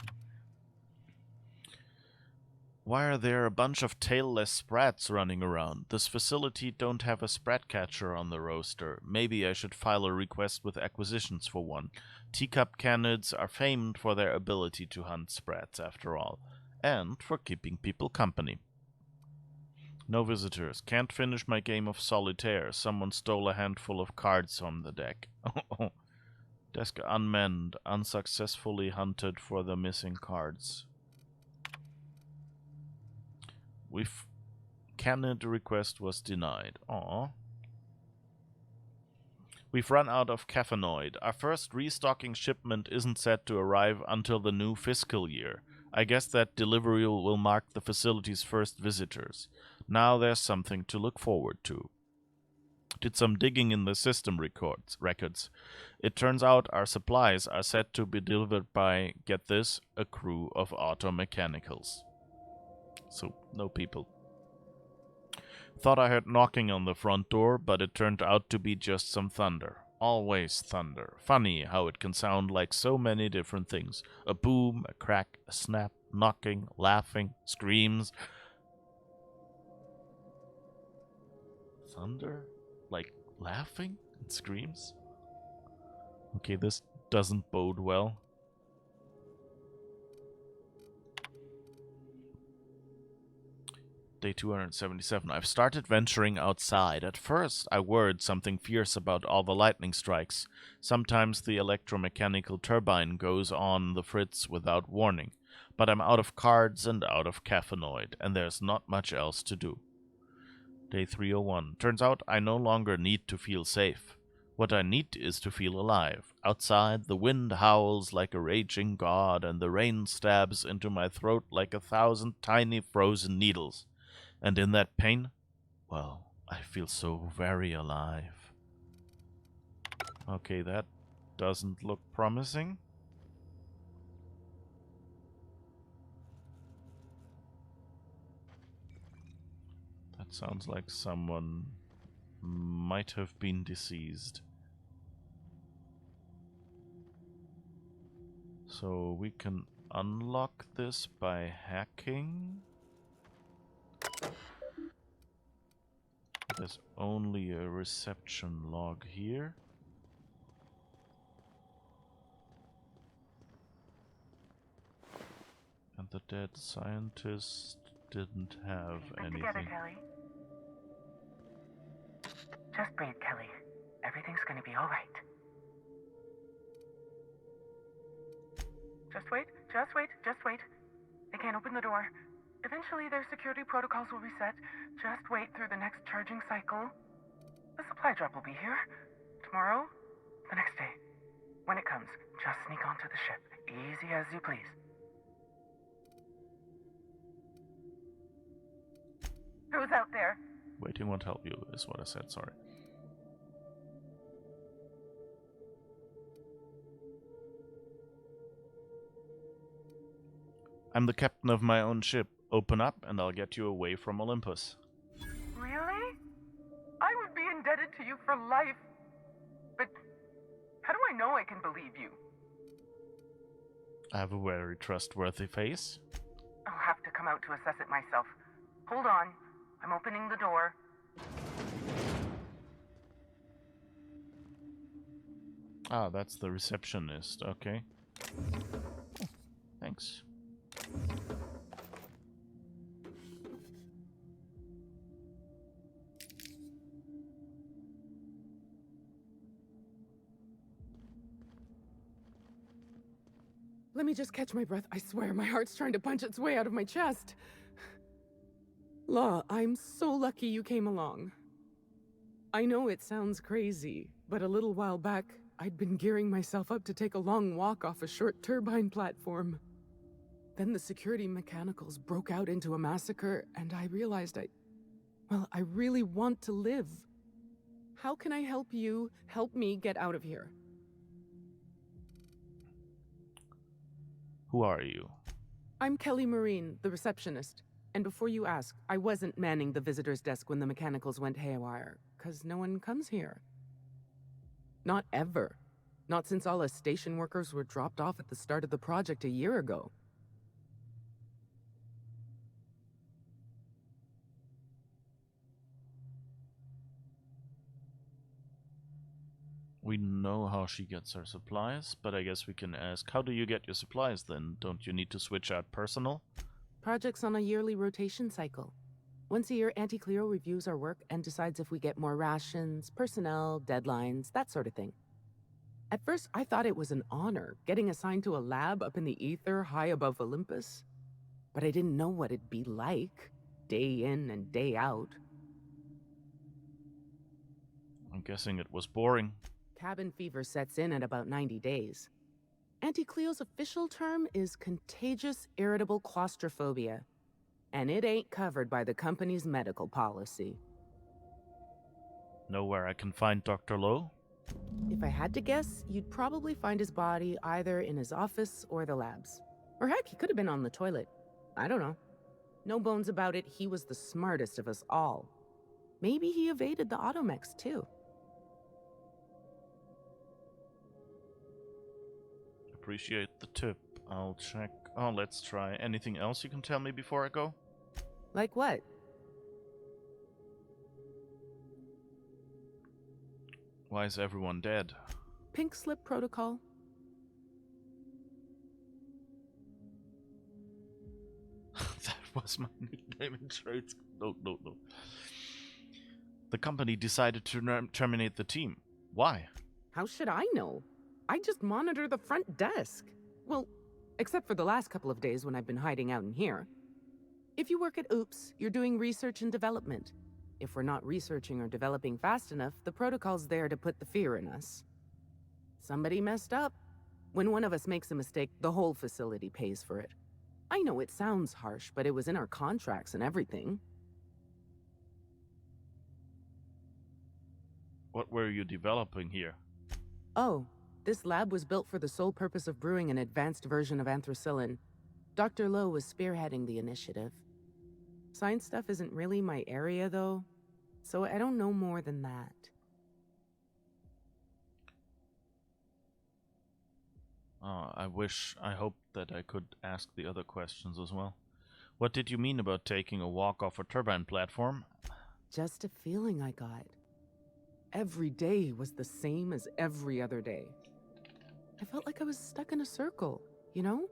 Why are there a bunch of tailless sprats running around? This facility don't have a sprat catcher on the roster. Maybe I should file a request with acquisitions for one. Teacup canids are famed for their ability to hunt sprats, after all, and for keeping people company. No visitors. Can't finish my game of solitaire. Someone stole a handful of cards from the deck. Desk unmanned. Unsuccessfully hunted for the missing cards. Canid request was denied. Aww. We've run out of caffeinoid. Our first restocking shipment isn't set to arrive until the new fiscal year. I guess that delivery will mark the facility's first visitors. Now there's something to look forward to. Did some digging in the system records. It turns out our supplies are set to be delivered by, get this, a crew of auto mechanicals. So, no people. Thought I heard knocking on the front door, but it turned out to be just some thunder. Always thunder. Funny how it can sound like so many different things. A boom, a crack, a snap, knocking, laughing, screams. Thunder? Like laughing and screams? Okay, this doesn't bode well. Day 277. I've started venturing outside. At first, I worried something fierce about all the lightning strikes. Sometimes the electromechanical turbine goes on the fritz without warning. But I'm out of cards and out of caffeinoid, and there's not much else to do. Day 301. Turns out I no longer need to feel safe. What I need is to feel alive. Outside, the wind howls like a raging god, and the rain stabs into my throat like 1,000 tiny frozen needles. And in that pain, well, I feel so very alive. Okay, that doesn't look promising. That sounds like someone might have been deceased. So we can unlock this by hacking. There's only a reception log here. And The dead scientist didn't have Keep it together, anything. Kelly. Just breathe, Kelly. Everything's gonna be alright. Just wait, just wait, just wait. They can't open the door. Eventually their security protocols will reset. Just wait through the next charging cycle. The supply drop will be here. Tomorrow, the next day. When it comes, just sneak onto the ship. Easy as you please. Who's out there? Waiting won't help you, is what I said, sorry. I'm the captain of my own ship. Open up and I'll get you away from Olympus. Really? I would be indebted to you for life. But how do I know I can believe you? I have a very trustworthy face. I'll have to come out to assess it myself. Hold on. I'm opening the door. Ah, that's the receptionist, okay. Oh, thanks. Let me just catch my breath. I swear, my heart's trying to punch its way out of my chest. Law, I'm so lucky you came along. I know it sounds crazy, but a little while back, I'd been gearing myself up to take a long walk off a short turbine platform. Then the security mechanicals broke out into a massacre, and I realized I really want to live. How can I help you help me get out of here? Who are you? I'm Kelly Marine, the receptionist. And before you ask, I wasn't manning the visitor's desk when the mechanicals went haywire, 'cause no one comes here. Not ever. Not since all us station workers were dropped off at the start of the project a year ago. We know how she gets her supplies, but I guess we can ask, how do you get your supplies then? Don't you need to switch out personnel? Project's on a yearly rotation cycle. Once a year, Anti-Cleo reviews our work and decides if we get more rations, personnel, deadlines, that sort of thing. At first, I thought it was an honor, getting assigned to a lab up in the ether high above Olympus. But I didn't know what it'd be like, day in and day out. I'm guessing it was boring. Cabin fever sets in at about 90 days. Anti-Cleo's official term is contagious irritable claustrophobia, and it ain't covered by the company's medical policy. Know where I can find Dr. Lowe? If I had to guess, you'd probably find his body either in his office or the labs. Or heck, he could have been on the toilet. I don't know. No bones about it, he was the smartest of us all. Maybe he evaded the automechs too. Appreciate the tip. I'll check. Oh, let's try. Anything else you can tell me before I go? Like what? Why is everyone dead? Pink slip protocol. That was my nickname in trades. No. The company decided to terminate the team. Why? How should I know? I just monitor the front desk. Well, except for the last couple of days when I've been hiding out in here. If you work at Oops, you're doing research and development. If we're not researching or developing fast enough, the protocol's there to put the fear in us. Somebody messed up. When one of us makes a mistake, the whole facility pays for it. I know it sounds harsh, but it was in our contracts and everything. What were you developing here? Oh, this lab was built for the sole purpose of brewing an advanced version of anthracillin. Dr. Lowe was spearheading the initiative. Science stuff isn't really my area, though, so I don't know more than that. I hope that I could ask the other questions as well. What did you mean about taking a walk off a turbine platform? Just a feeling I got. Every day was the same as every other day. I felt like I was stuck in a circle, you know?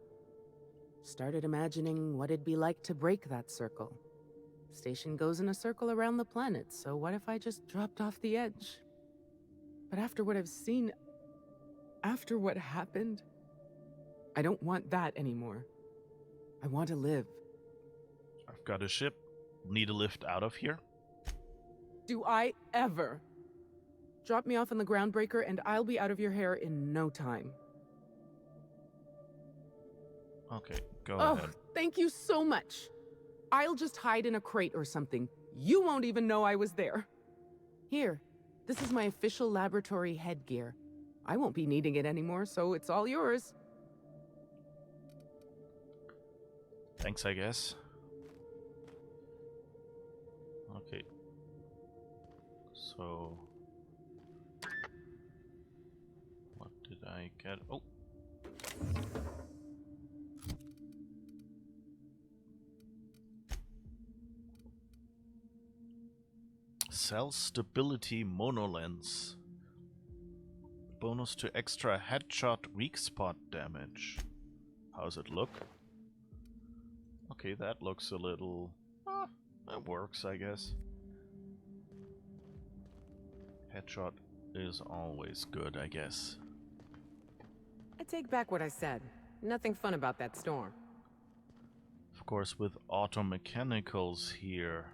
Started imagining what it'd be like to break that circle. Station goes in a circle around the planet, so what if I just dropped off the edge? But after what I've seen, after what happened, I don't want that anymore. I want to live. I've got a ship. Need a lift out of here? Do I ever? Drop me off on the groundbreaker and I'll be out of your hair in no time. Okay, go Oh, ahead. thank you so much. I'll just hide in a crate or something. You won't even know I was there. Here, this is my official laboratory headgear. I won't be needing it anymore, so it's all yours. Thanks, I guess. Okay. So... what did I get? Oh! Cell stability monolens. Bonus to extra headshot weak spot damage. How's it look? Okay, that looks a little... that works, I guess. Headshot is always good, I guess. I take back what I said. Nothing fun about that storm. Of course, with auto mechanicals here.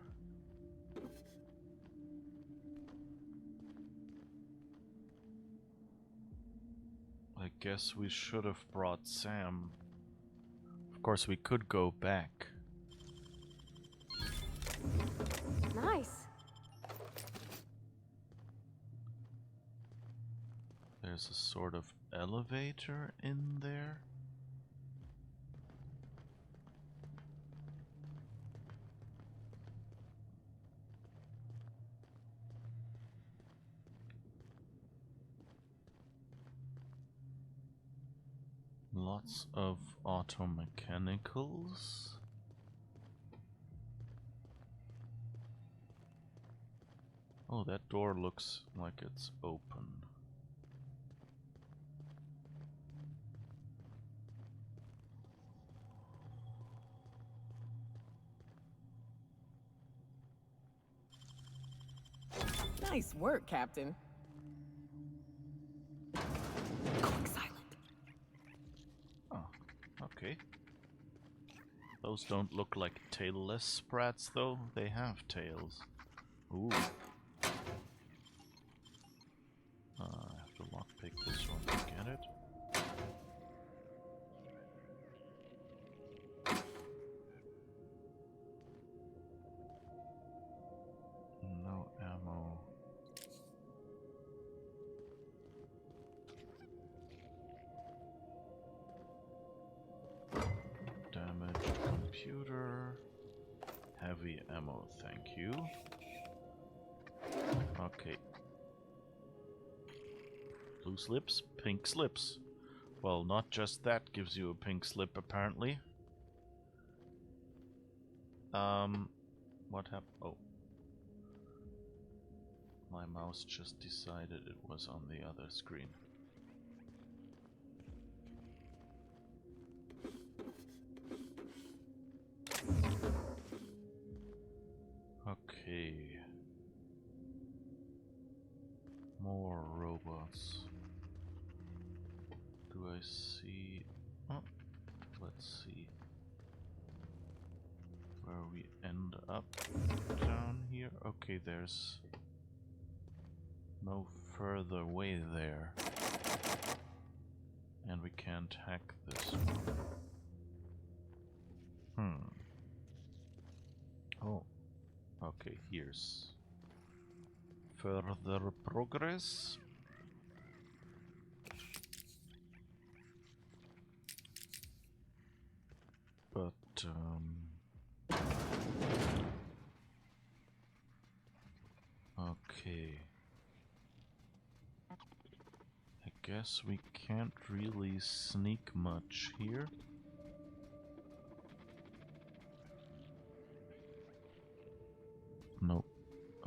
I guess we should have brought Sam. Of course, we could go back. Nice. There's a sort of elevator in there. Lots of auto mechanicals. Oh, that door looks like it's open. Nice work, Captain. Going silent. Oh, okay. Those don't look like tailless sprats, though. They have tails. Ooh. I have to lockpick this one to get it. No ammo. Damaged computer. Heavy ammo, thank you. Okay. Blue slips, pink slips. Well, not just that gives you a pink slip, apparently. What happened? Oh. My mouse just decided it was on the other screen. Okay. More robots. Do I see... oh, let's see where we end up down here. Okay, there's no further way there. And we can't hack this one. Oh. Okay, here's further progress. But, okay. I guess we can't really sneak much here. Nope.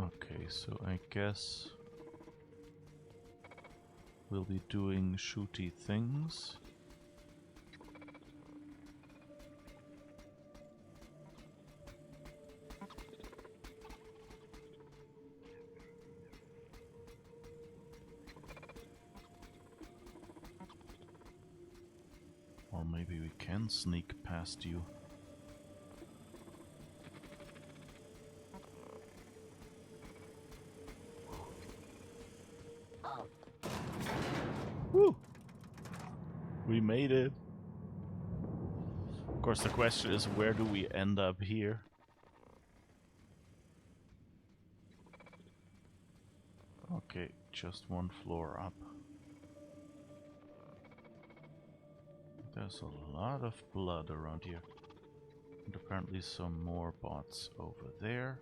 Okay, so I guess we'll be doing shooty things. maybe we can sneak past you. Woo! We made it. Of course, the question is, where do we end up here? Okay, just one floor up. There's a lot of blood around here. And apparently some more bots over there.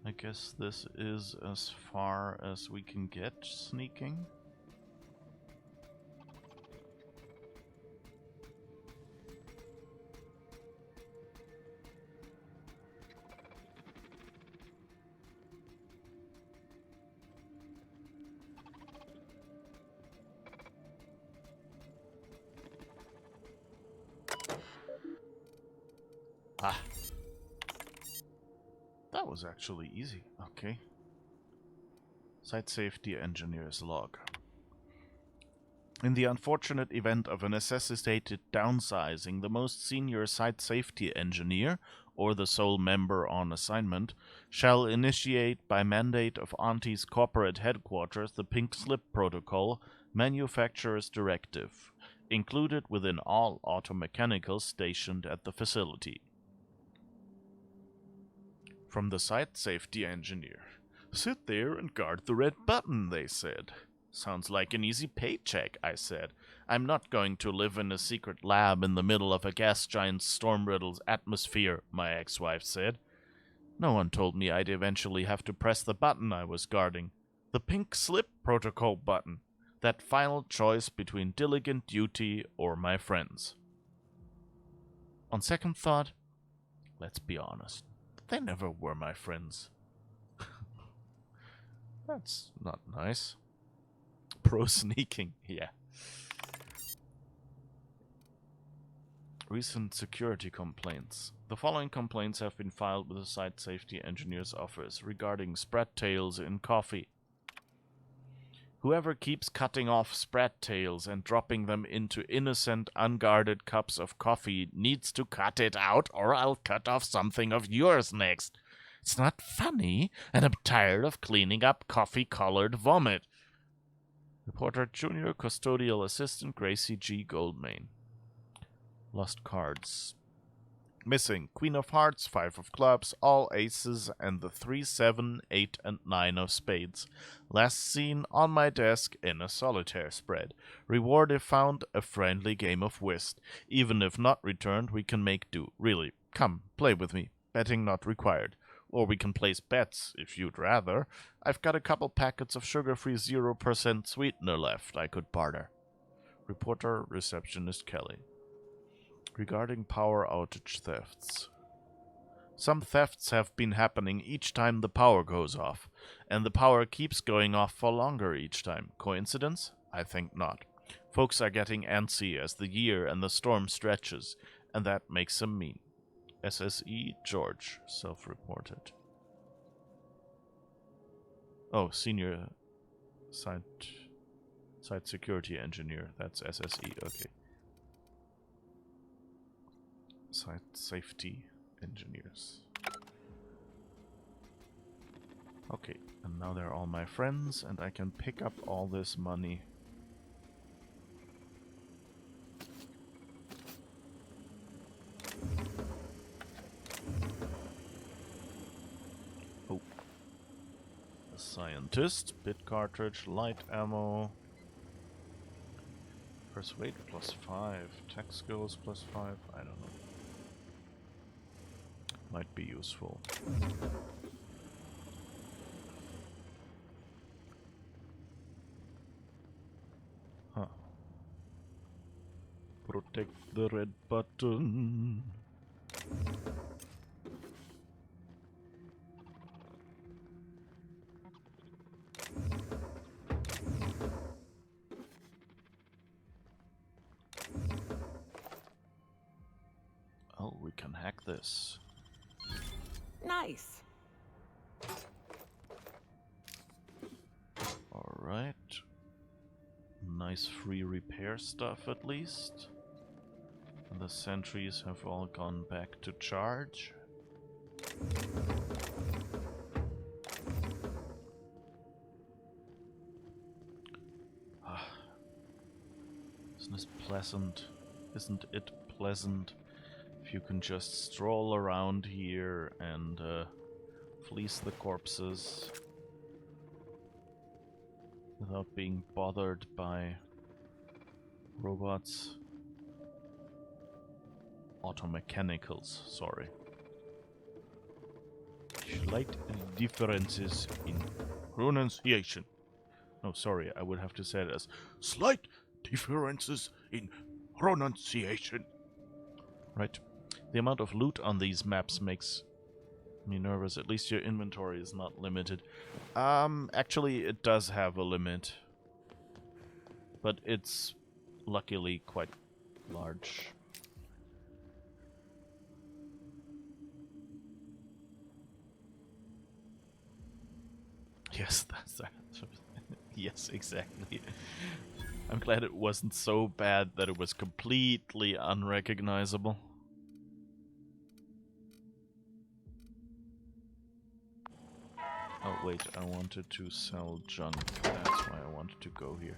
I guess this is as far as we can get sneaking. Ah. That was actually easy. Okay. Site Safety Engineer's log. In the unfortunate event of a necessitated downsizing, the most senior Site Safety Engineer, or the sole member on assignment, shall initiate by mandate of Auntie's corporate headquarters the Pink Slip Protocol Manufacturer's Directive, included within all automechanicals stationed at the facility. From the Site Safety Engineer. Sit there and guard the red button, they said. Sounds like an easy paycheck, I said. I'm not going to live in a secret lab in the middle of a gas giant's storm-riddled atmosphere, my ex-wife said. No one told me I'd eventually have to press the button I was guarding. The Pink Slip Protocol button. That final choice between diligent duty or my friends. On second thought, let's be honest. They never were my friends. That's not nice. Pro sneaking, yeah. Recent security complaints. The following complaints have been filed with the Site Safety Engineer's office regarding sprat tails in coffee. Whoever keeps cutting off sprat tails and dropping them into innocent, unguarded cups of coffee needs to cut it out, or I'll cut off something of yours next. It's not funny, and I'm tired of cleaning up coffee-colored vomit. Reporter Junior Custodial Assistant Gracie G. Goldmain. Lost cards. Missing Queen of Hearts, 5 of Clubs, all aces, and the 3, 7, 8, and 9 of spades. Last seen on my desk in a solitaire spread. Reward if found, a friendly game of whist. Even if not returned, we can make do. Really, come, play with me. Betting not required. Or we can place bets, if you'd rather. I've got a couple packets of sugar-free 0% sweetener left I could barter. Reporter, Receptionist Kelly. Regarding power outage thefts. Some thefts have been happening each time the power goes off, and the power keeps going off for longer each time. Coincidence? I think not. Folks are getting antsy as the year and the storm stretches, and that makes them mean. SSE George, self-reported. Oh, Senior Site Security Engineer. That's SSE, okay. Site Safety Engineers. Okay, and now they're all my friends, and I can pick up all this money. Oh. A scientist, bit cartridge, light ammo. Persuade +5, tech skills +5, I don't know. Might be useful. Huh. Protect the red button. can hack this. Nice. Alright. Nice free repair stuff at least. And the sentries have all gone back to charge. Isn't this pleasant? Isn't it pleasant if you can just stroll around here and fleece the corpses without being bothered by robots? Automechanicals, sorry. Slight differences in pronunciation. No, sorry, I would have to say it as slight differences in pronunciation. Right. The amount of loot on these maps makes me nervous. At least your inventory is not limited. Actually, it does have a limit. But it's luckily quite large. Yes, that's that. Yes, exactly. I'm glad it wasn't so bad that it was completely unrecognizable. Oh wait, I wanted to sell junk. That's why I wanted to go here.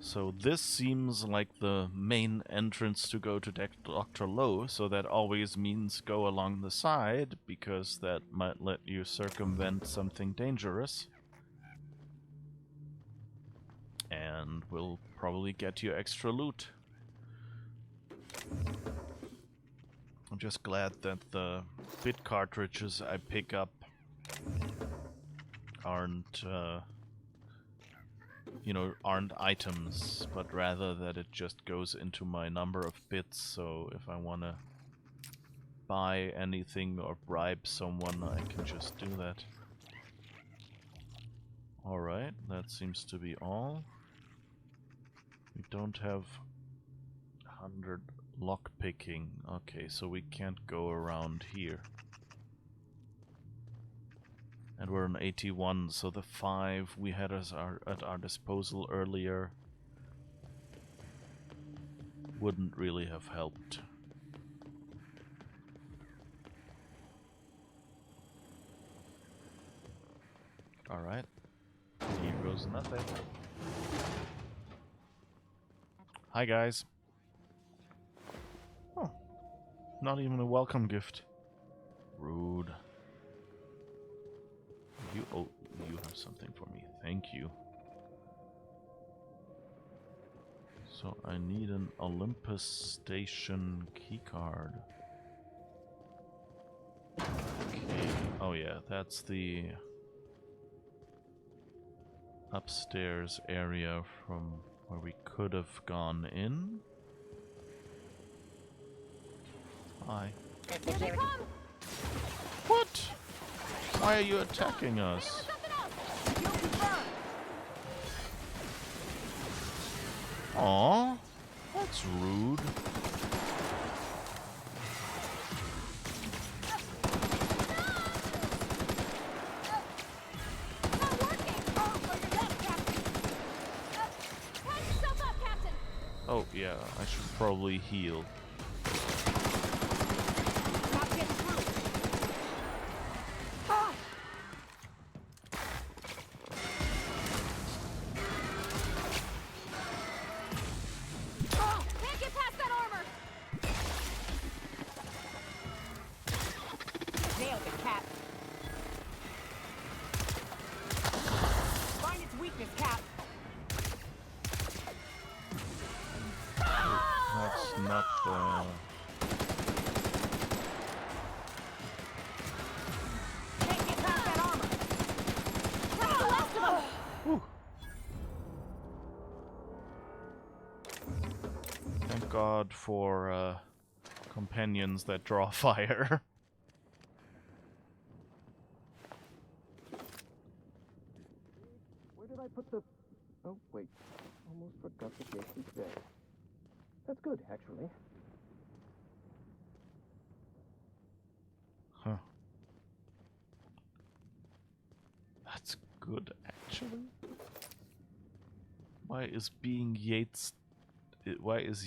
So this seems like the main entrance to go to Dr. Lowe, so that always means go along the side, because that might let you circumvent something dangerous. And will probably get you extra loot. I'm just glad that the bit cartridges I pick up aren't aren't items, but rather that it just goes into my number of bits, so if I want to buy anything or bribe someone, I can just do that. Alright, that seems to be all. We don't have 100 lockpicking. Okay, so we can't go around here. And we're on 81, so the 5 we had at our disposal earlier wouldn't really have helped. Alright. Here goes nothing. Hi guys. Oh. Not even a welcome gift. Rude. You have something for me. Thank you. So I need an Olympus station keycard. Okay. Oh yeah, that's the upstairs area from where we could have gone in. Hi. Here they come! What? Why are you attacking us? Aw, that's rude. Oh yeah, I should probably heal. For companions that draw fire. I put the... Oh, wait. Almost forgot the gate is dead. That's good, actually. Huh. That's good, actually. Why is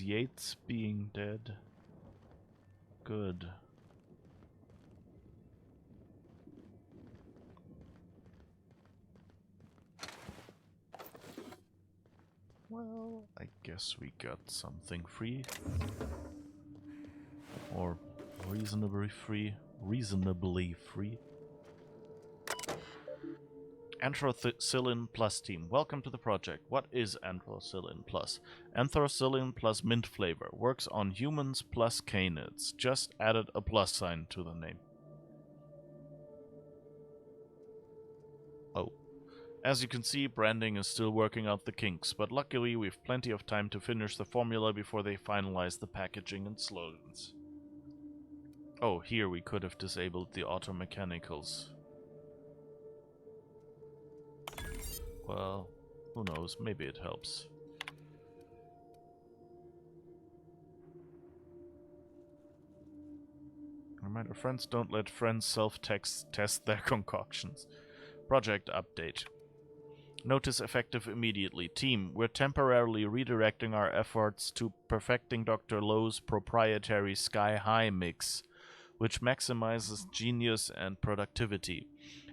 Yates being dead good? Well, I guess we got something free. Or reasonably free. Anthracillin Plus team, welcome to the project. What is Anthracillin Plus? Anthracillin plus mint flavor. Works on humans plus canids. Just added a plus sign to the name. Oh. As you can see, branding is still working out the kinks, but luckily we've plenty of time to finish the formula before they finalize the packaging and slogans. Oh, here we could have disabled the auto mechanicals. Well, who knows, maybe it helps. Reminder, friends don't let friends self-test their concoctions. Project update. Notice effective immediately. Team, we're temporarily redirecting our efforts to perfecting Dr. Lowe's proprietary Sky High mix, which maximizes genius and productivity.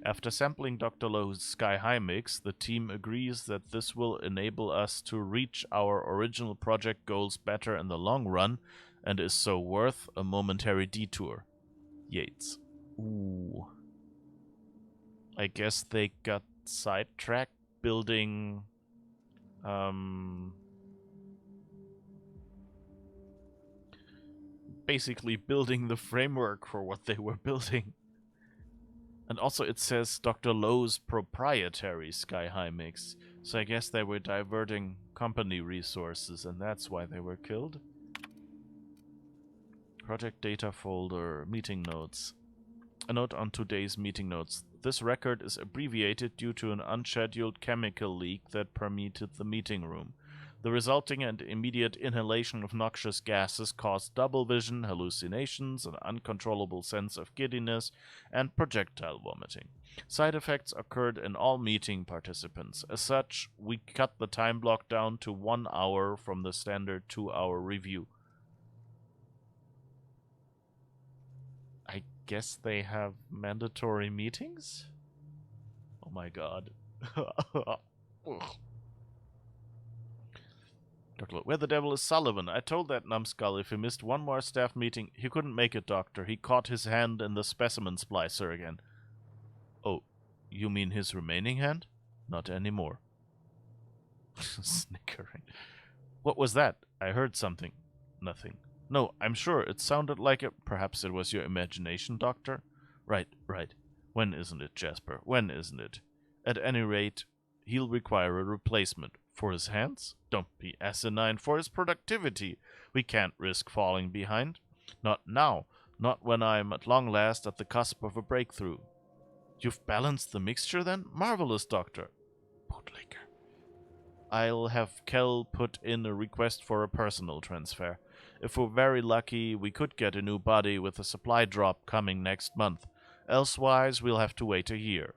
After sampling Dr. Lowe's Sky High mix, the team agrees that this will enable us to reach our original project goals better in the long run, and is so worth a momentary detour. Yates. Ooh. I guess they got sidetracked building basically building the framework for what they were building. And also it says Dr. Lowe's proprietary Sky High mix, so I guess they were diverting company resources and that's why they were killed. Project data folder, meeting notes. A note on today's meeting notes. This record is abbreviated due to an unscheduled chemical leak that permeated the meeting room. The resulting and immediate inhalation of noxious gases caused double vision, hallucinations, an uncontrollable sense of giddiness, and projectile vomiting. Side effects occurred in all meeting participants. As such, we cut the time block down to 1 hour from the standard 2-hour review. I guess they have mandatory meetings? Oh my god. Dr. Where the devil is Sullivan? I told that numbskull if he missed one more staff meeting, he couldn't make it, Doctor. He caught his hand in the specimen splicer again. Oh, you mean his remaining hand? Not anymore. Snickering. What was that? I heard something. Nothing. No, I'm sure it sounded like it. Perhaps it was your imagination, Doctor? Right. When isn't it, Jasper? When isn't it? At any rate, he'll require a replacement. For his hands? Don't be asinine. For his productivity. We can't risk falling behind. Not now. Not when I'm at long last at the cusp of a breakthrough. You've balanced the mixture then? Marvelous, Doctor. Bootlicker. I'll have Kel put in a request for a personal transfer. If we're very lucky, we could get a new body with a supply drop coming next month. Elsewise, we'll have to wait a year.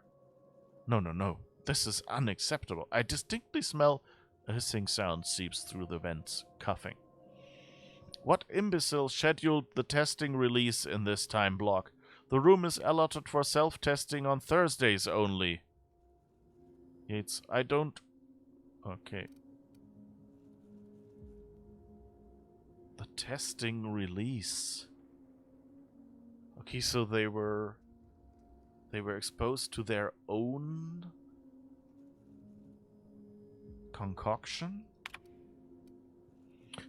No. This is unacceptable. I distinctly smell... A hissing sound seeps through the vents, coughing. What imbecile scheduled the testing release in this time block? The room is allotted for self-testing on Thursdays only. Yates, I don't... Okay. The testing release. Okay, so they were exposed to their own concoction?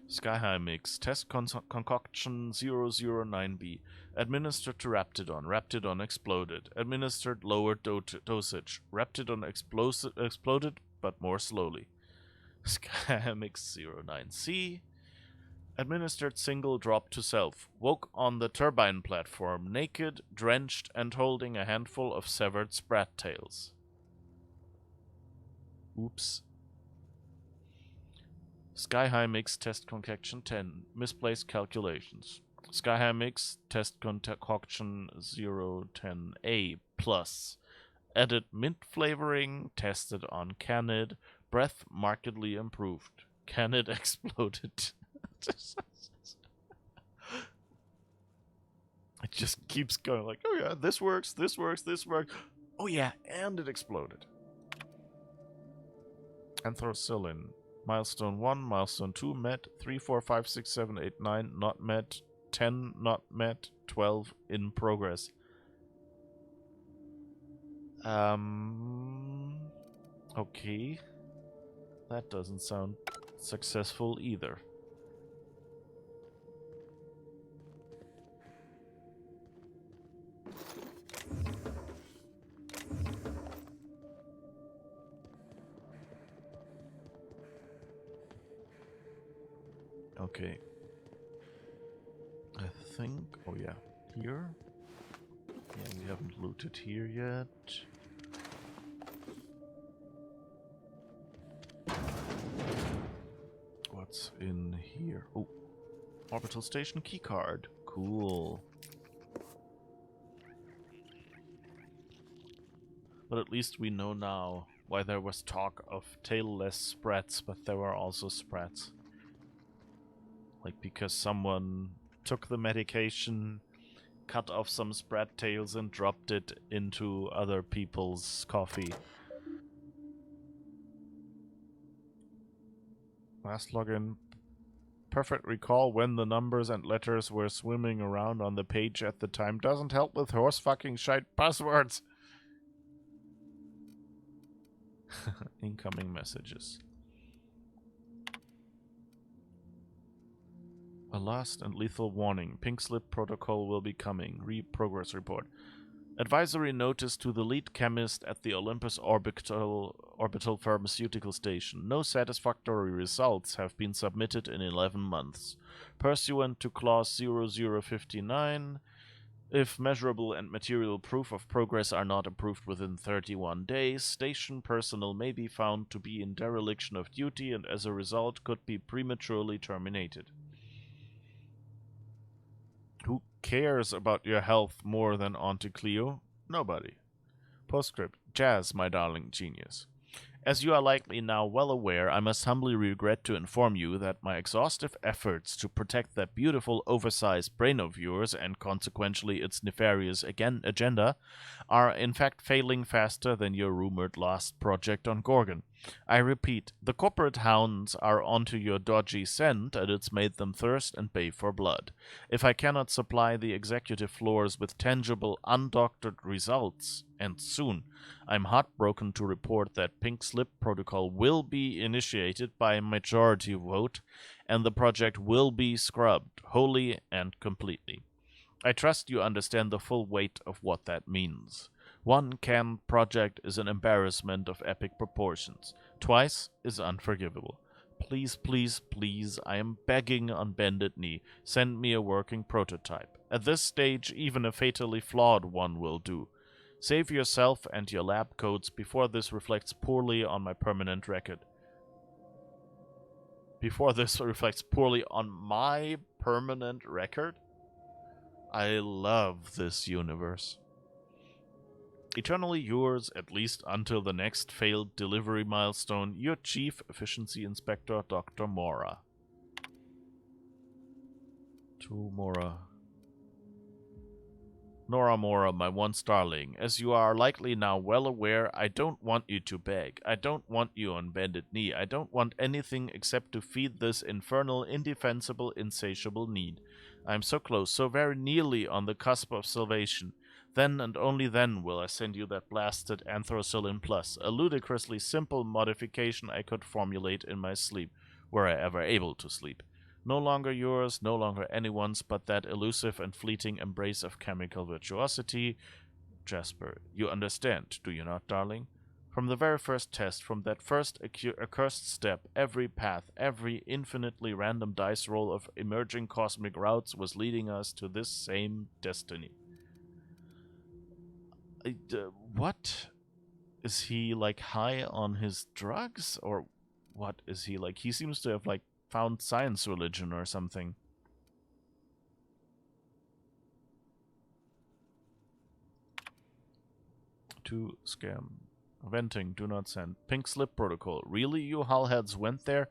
Sky High Mix. Test concoction 009B. Administered to Raptidon. Raptidon exploded. Administered lower dosage. Raptidon exploded, but more slowly. Sky High Mix 09C. Administered single drop to self. Woke on the turbine platform, naked, drenched, and holding a handful of severed sprat tails. Oops. Sky High Mix Test Concoction 10. Misplaced calculations. Sky High Mix Test Concoction 010A plus. Added mint flavoring. Tested on Candid. Breath markedly improved. Candid exploded. It just keeps going like, oh yeah, this works, this works, this works. Oh yeah, and it exploded. Anthracylin. Milestone 1, milestone 2 met, 3, 4, 5, 6, 7, 8, 9 not met, 10 not met, 12 in progress. Okay. That doesn't sound successful either. Okay. I think... oh yeah. Here? Yeah, we haven't looted here yet. What's in here? Oh. Orbital Station Keycard. Cool. But at least we know now why there was talk of tailless sprats, but there were also sprats. Like, because someone took the medication, cut off some sprat tails and dropped it into other people's coffee. Last login. Perfect recall when the numbers and letters were swimming around on the page at the time. Doesn't help with horse fucking shite passwords. Incoming messages. A last and lethal warning. Pink slip protocol will be coming. Progress report. Advisory notice to the lead chemist at the Olympus orbital pharmaceutical station. No satisfactory results have been submitted in 11 months. Pursuant to clause 0059, if measurable and material proof of progress are not approved within 31 days, station personnel may be found to be in dereliction of duty and as a result could be prematurely terminated. Who cares about your health more than Auntie Cleo? Nobody. Postscript. Jazz, my darling genius. As you are likely now well aware, I must humbly regret to inform you that my exhaustive efforts to protect that beautiful oversized brain of yours, and consequently its nefarious agenda, are in fact failing faster than your rumored last project on Gorgon. I repeat, the corporate hounds are onto your dodgy scent, and it's made them thirst and bay for blood. If I cannot supply the executive floors with tangible, undoctored results, and soon, I'm heartbroken to report that Pink Slip Protocol will be initiated by majority vote, and the project will be scrubbed, wholly and completely. I trust you understand the full weight of what that means. One canned project is an embarrassment of epic proportions. Twice is unforgivable. Please, please, please, I am begging on bended knee, send me a working prototype. At this stage, even a fatally flawed one will do. Save yourself and your lab coats before this reflects poorly on my permanent record. Before this reflects poorly on my permanent record? I love this universe. Eternally yours, at least until the next failed delivery milestone, your Chief Efficiency Inspector, Dr. Mora. To Mora. Nora Mora, my once darling, as you are likely now well aware, I don't want you to beg. I don't want you on bended knee. I don't want anything except to feed this infernal, indefensible, insatiable need. I am so close, so very nearly on the cusp of salvation. Then and only then will I send you that blasted Anthracylin Plus, a ludicrously simple modification I could formulate in my sleep, were I ever able to sleep. No longer yours, no longer anyone's, but that elusive and fleeting embrace of chemical virtuosity. Jasper, you understand, do you not, darling? From the very first test, from that first accursed step, every path, every infinitely random dice roll of emerging cosmic routes was leading us to this same destiny. What Is he, like, high on his drugs? Or what is he like? He seems to have, like, found science religion or something. To scam. Venting, do not send. Pink slip protocol. Really, you hullheads went there?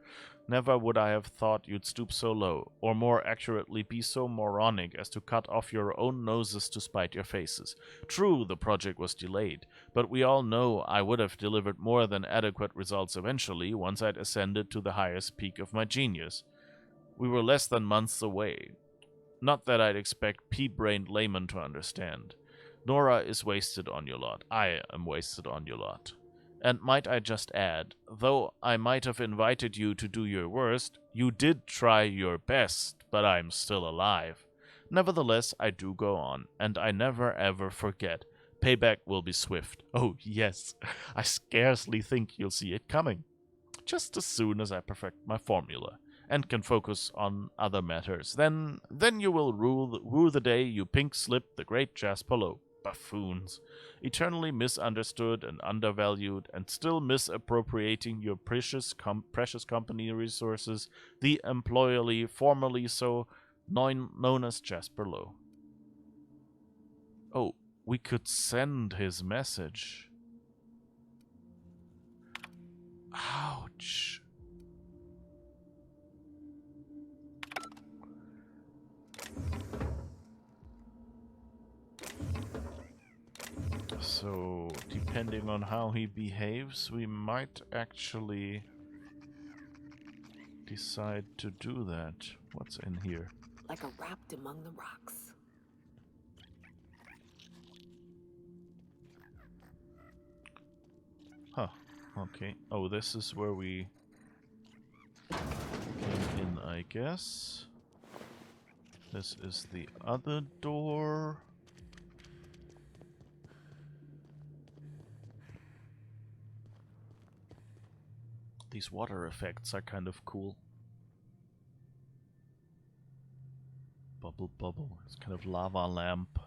Never would I have thought you'd stoop so low, or more accurately be so moronic as to cut off your own noses to spite your faces. True, the project was delayed, but we all know I would have delivered more than adequate results eventually once I'd ascended to the highest peak of my genius. We were less than months away. Not that I'd expect pea-brained laymen to understand. Nora is wasted on your lot. I am wasted on your lot. And might I just add, though I might have invited you to do your worst, you did try your best, but I'm still alive. Nevertheless, I do go on, and I never ever forget. Payback will be swift. Oh, yes, I scarcely think you'll see it coming. Just as soon as I perfect my formula, and can focus on other matters, then you will rue the day you pink-slipped the great Jasper Lowe. Buffoons, eternally misunderstood and undervalued, and still misappropriating your precious company resources, the employerly, formerly so known as Jasper Lowe. Oh, we could send his message. Ouch. So, depending on how he behaves, we might actually decide to do that. What's in here? Like a wrapped among the rocks. Huh. Okay. Oh, this is where we came in, I guess. This is the other door. These water effects are kind of cool. Bubble, bubble. It's kind of lava lamp.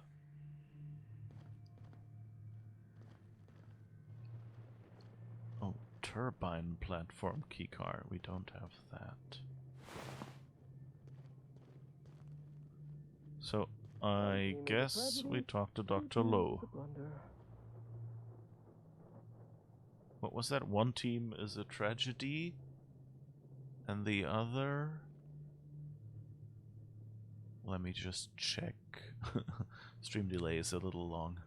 Oh, turbine platform keycard. We don't have that. So, I guess we talk to Dr. Lowe. What was that? One team is a tragedy, and the other... Let me just check. Stream delay is a little long.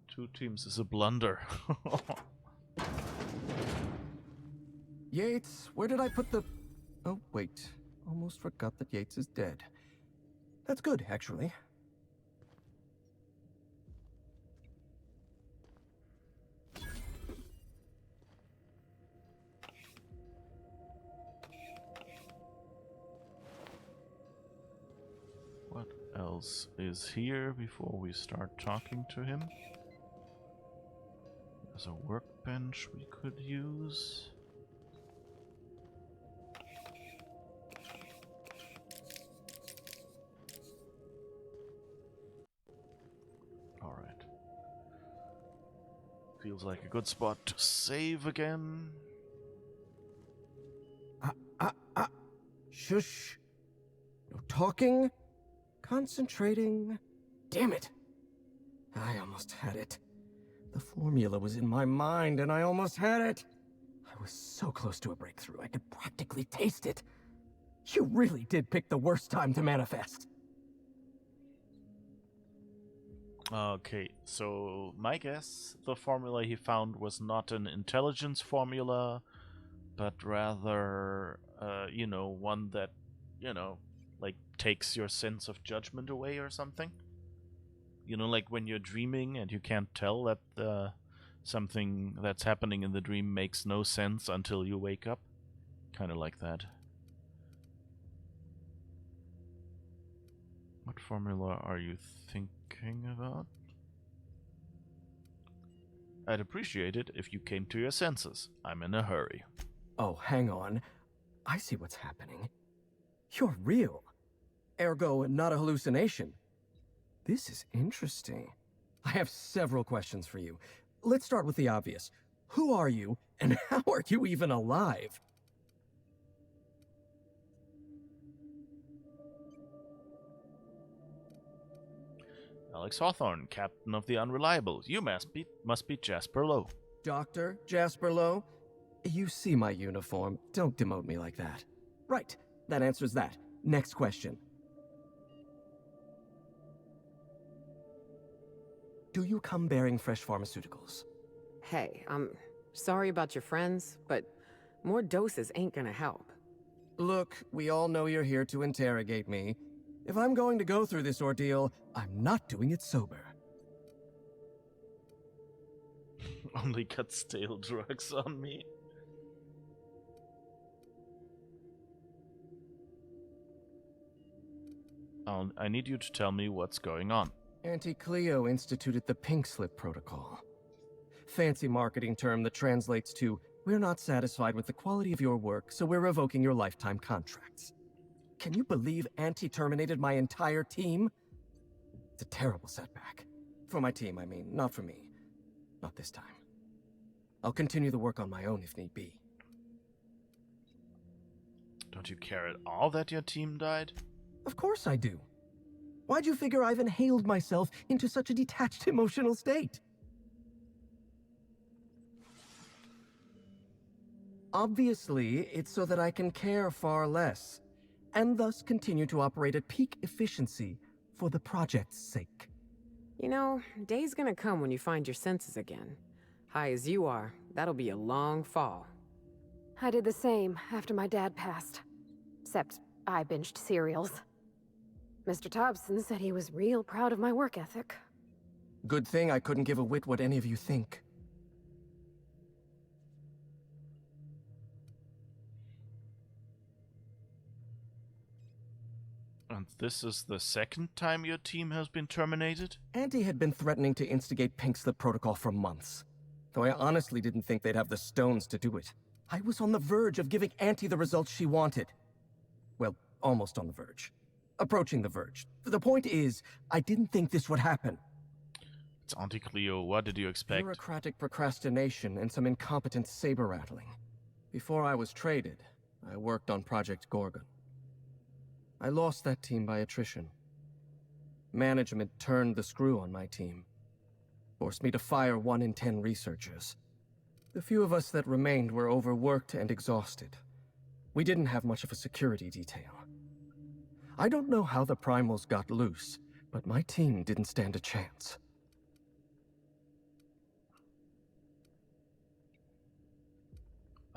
Two teams is a blunder. Yates, where did I put the... Oh, wait. Almost forgot that Yates is dead. That's good, actually. What else is here before we start talking to him? There's a workbench we could use. Alright. Feels like a good spot to save again. Shush. No talking. Concentrating. Damn it. I almost had it. The formula was in my mind and I almost had it. I was so close to a breakthrough, I could practically taste it. You really did pick the worst time to manifest. Okay, so my guess, the formula he found was not an intelligence formula, but rather, you know, one that, you know, like takes your sense of judgment away or something. You know, like when you're dreaming and you can't tell that something that's happening in the dream makes no sense until you wake up. Kind of like that. What formula are you thinking about? I'd appreciate it if you came to your senses. I'm in a hurry. Oh, hang on. I see what's happening. You're real. Ergo, not a hallucination. This is interesting. I have several questions for you. Let's start with the obvious. Who are you, and how are you even alive? Alex Hawthorne, Captain of the Unreliables. You must be Jasper Lowe. Dr. Jasper Lowe? You see my uniform. Don't demote me like that. Right, that answers that. Next question. Do you come bearing fresh pharmaceuticals? Hey, I'm sorry about your friends, but more doses ain't gonna help. Look, we all know you're here to interrogate me. If I'm going to go through this ordeal, I'm not doing it sober. Only got stale drugs on me. I need you to tell me what's going on. Auntie Cleo instituted the Pink Slip Protocol. Fancy marketing term that translates to, we're not satisfied with the quality of your work, so we're revoking your lifetime contracts. Can you believe Auntie terminated my entire team? It's a terrible setback. For my team, I mean, not for me. Not this time. I'll continue the work on my own if need be. Don't you care at all that your team died? Of course I do. Why'd you figure I've inhaled myself into such a detached emotional state? Obviously, it's so that I can care far less, and thus continue to operate at peak efficiency for the project's sake. You know, day's gonna come when you find your senses again. High as you are, that'll be a long fall. I did the same after my dad passed. Except I binged cereals. Mr. Thompson said he was real proud of my work ethic. Good thing I couldn't give a whit what any of you think. And this is the second time your team has been terminated? Auntie had been threatening to instigate Pink Slip Protocol for months, though I honestly didn't think they'd have the stones to do it. I was on the verge of giving Auntie the results she wanted. Well, almost on the verge. Approaching the verge. The point is, I didn't think this would happen. It's Auntie Cleo. What did you expect? Bureaucratic procrastination and some incompetent saber-rattling. Before I was traded, I worked on Project Gorgon. I lost that team by attrition. Management turned the screw on my team. Forced me to fire 1 in 10 researchers. The few of us that remained were overworked and exhausted. We didn't have much of a security detail. I don't know how the primals got loose, but my team didn't stand a chance.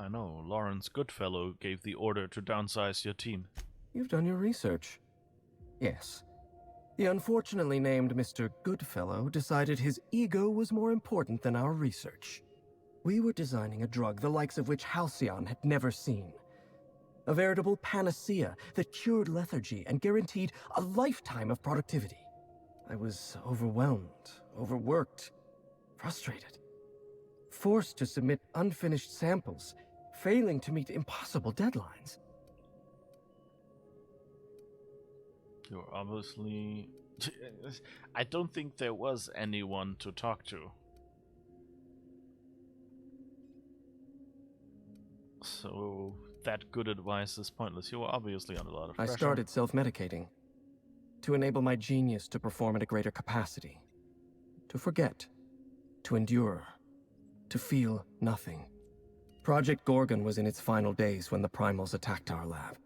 I know, Lawrence Goodfellow gave the order to downsize your team. You've done your research. Yes. The unfortunately named Mr. Goodfellow decided his ego was more important than our research. We were designing a drug the likes of which Halcyon had never seen. A veritable panacea that cured lethargy and guaranteed a lifetime of productivity. I was overwhelmed, overworked, frustrated. Forced to submit unfinished samples, failing to meet impossible deadlines. You're obviously... I don't think there was anyone to talk to. So, that good advice is pointless. You were obviously under a lot of pressure. I started self-medicating. To enable my genius to perform at a greater capacity. To forget. To endure. To feel nothing. Project Gorgon was in its final days when the primals attacked our lab.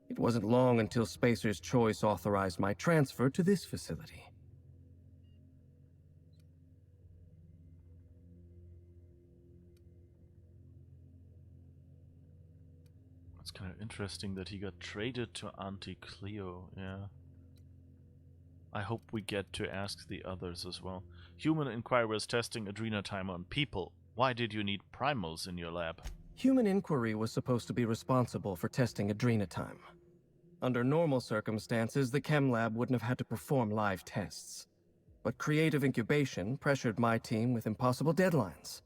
It wasn't long until Spacer's Choice authorized my transfer to this facility. It's kind of interesting that he got traded to Auntie Cleo, yeah. I hope we get to ask the others as well. Human Inquiry testing adrenotime on people. Why did you need primals in your lab? Human Inquiry was supposed to be responsible for testing adrenotime. Under normal circumstances, the Chem Lab wouldn't have had to perform live tests. But creative incubation pressured my team with impossible deadlines.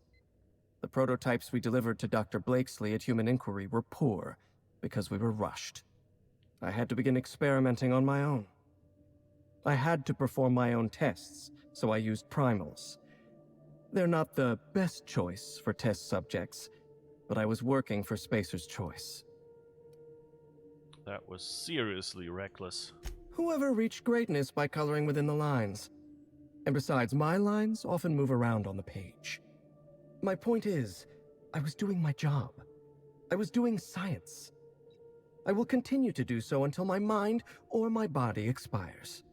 The prototypes we delivered to Dr. Blakesley at Human Inquiry were poor because we were rushed. I had to begin experimenting on my own. I had to perform my own tests, so I used primals. They're not the best choice for test subjects, but I was working for Spacer's Choice. That was seriously reckless. Whoever reached greatness by coloring within the lines. And besides, my lines often move around on the page. My point is, I was doing my job. I was doing science. I will continue to do so until my mind or my body expires.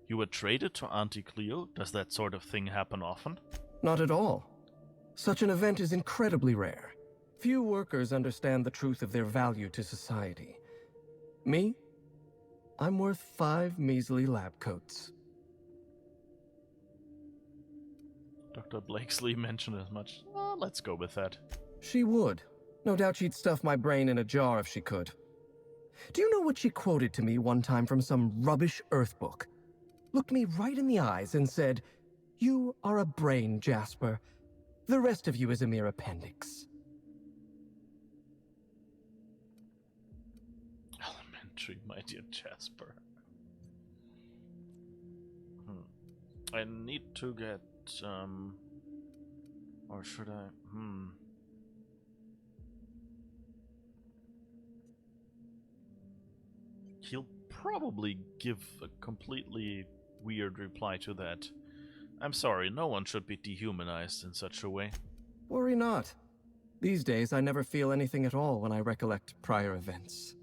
You were traded to Auntie Cleo? Does that sort of thing happen often? Not at all. Such an event is incredibly rare. Few workers understand the truth of their value to society. Me? I'm worth 5 measly lab coats. Dr. Blakesley mentioned as much. Well, let's go with that. She would. No doubt she'd stuff my brain in a jar if she could. Do you know what she quoted to me one time from some rubbish Earth book? Looked me right in the eyes and said, "You are a brain, Jasper. The rest of you is a mere appendix." Elementary, my dear Jasper. I need to get, or should I, He'll probably give a completely weird reply to that. I'm sorry, no one should be dehumanized in such a way. Worry not. These days, I never feel anything at all when I recollect prior events.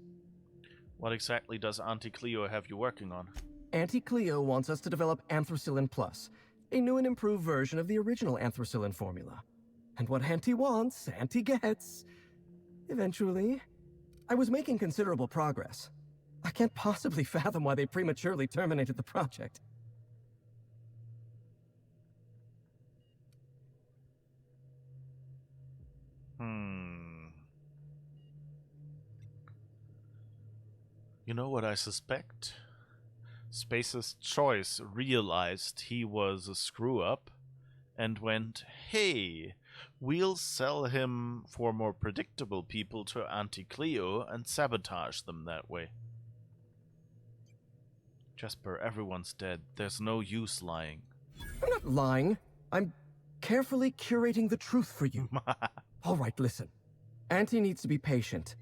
What exactly does Auntie Cleo have you working on? Auntie Cleo wants us to develop Anthracillin Plus, a new and improved version of the original Anthracillin formula. And what Auntie wants, Auntie gets. Eventually. I was making considerable progress. I can't possibly fathom why they prematurely terminated the project. You know what I suspect? Spacer's Choice realized he was a screw-up and went, hey, we'll sell him for more predictable people to Auntie Cleo and sabotage them that way. Jasper, everyone's dead. There's no use lying. I'm not lying. I'm carefully curating the truth for you. All right, listen. Auntie needs to be patient.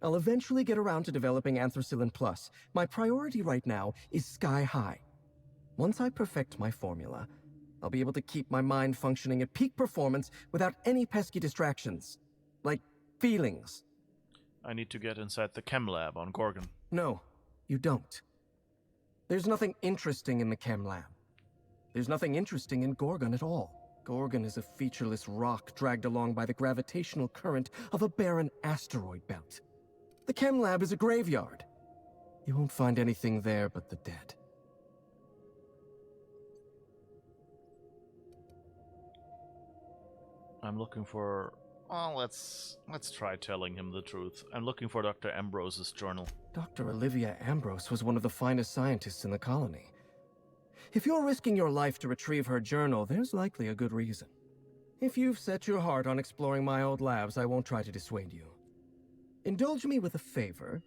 I'll eventually get around to developing Anthracillin Plus. My priority right now is sky high. Once I perfect my formula, I'll be able to keep my mind functioning at peak performance without any pesky distractions. Like feelings. I need to get inside the Chem Lab on Gorgon. No, you don't. There's nothing interesting in the Chem Lab. There's nothing interesting in Gorgon at all. Gorgon is a featureless rock dragged along by the gravitational current of a barren asteroid belt. The Chem Lab is a graveyard. You won't find anything there but the dead. I'm looking for... Well, let's try telling him the truth. I'm looking for Dr. Ambrose's journal. Dr. Olivia Ambrose was one of the finest scientists in the colony. If you're risking your life to retrieve her journal, there's likely a good reason. If you've set your heart on exploring my old labs, I won't try to dissuade you. Indulge me with a favor,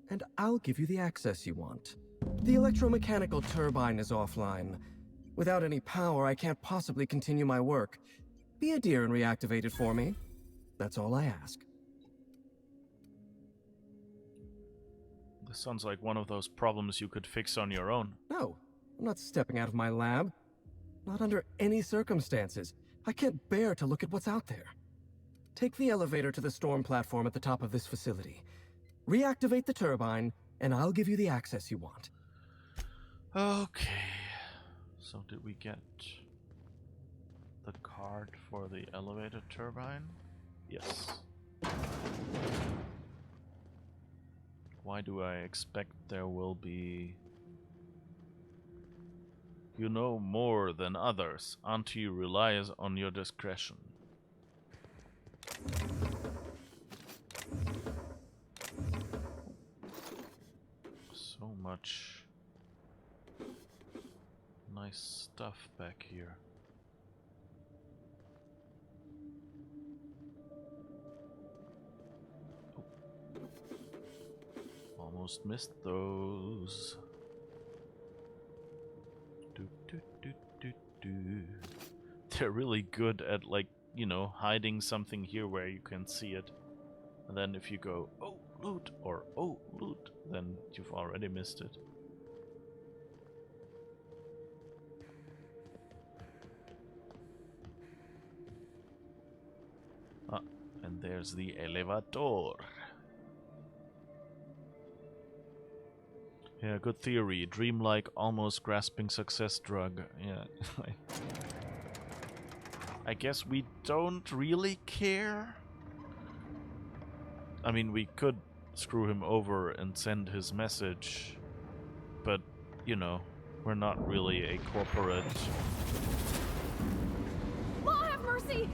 and I'll give you the access you want. The electromechanical turbine is offline. Without any power, I can't possibly continue my work. Be a dear and reactivate it for me. That's all I ask. This sounds like one of those problems you could fix on your own. No, I'm not stepping out of my lab. Not under any circumstances. I can't bear to look at what's out there. Take the elevator to the storm platform at the top of this facility. Reactivate the turbine, and I'll give you the access you want. Okay. So did we get the card for the elevator turbine? Yes. Why do I expect there will be... You know more than others. Auntie relies on your discretion. So much nice stuff back here. Almost missed those. They're really good at, like, you know, hiding something here where you can see it. And then if you go, oh, loot, or oh, loot, then you've already missed it. Ah, and there's the elevator. Yeah, good theory. Dreamlike, almost grasping success drug. Yeah. I guess we don't really care. I mean, we could screw him over and send his message, but, you know, we're not really a corporate. Law have mercy!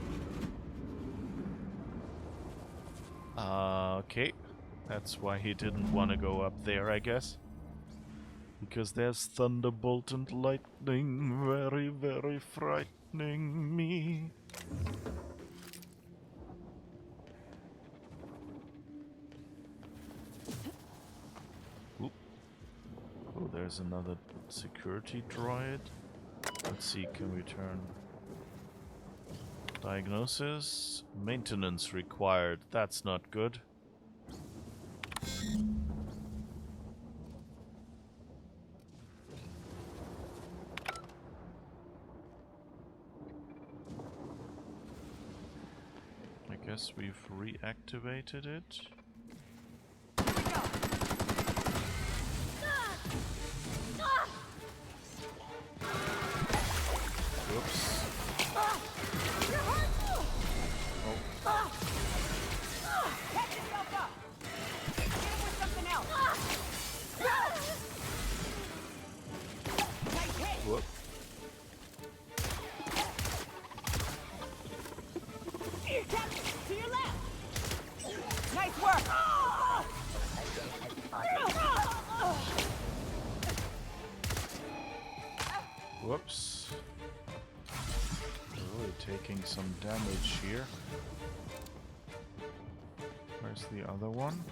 Okay. That's why he didn't want to go up there, I guess. Because there's thunderbolt and lightning, very, very frightening me. Oop. Oh, there's another security droid. Let's see, can we turn... Diagnosis? Maintenance required. That's not good. I guess we've reactivated it. Whoops. Whoop. Here, Captain, to your left. Nice work. Whoops. Really taking some damage here. Where's the other one?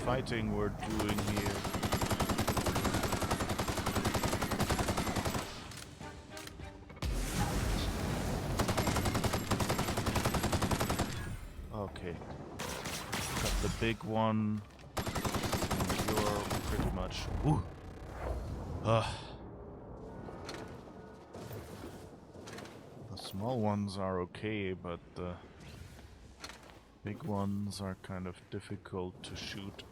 Fighting we're doing here. Okay. Got the big one. And you're pretty much... Ooh. The small ones are okay, but the big ones are kind of difficult to shoot.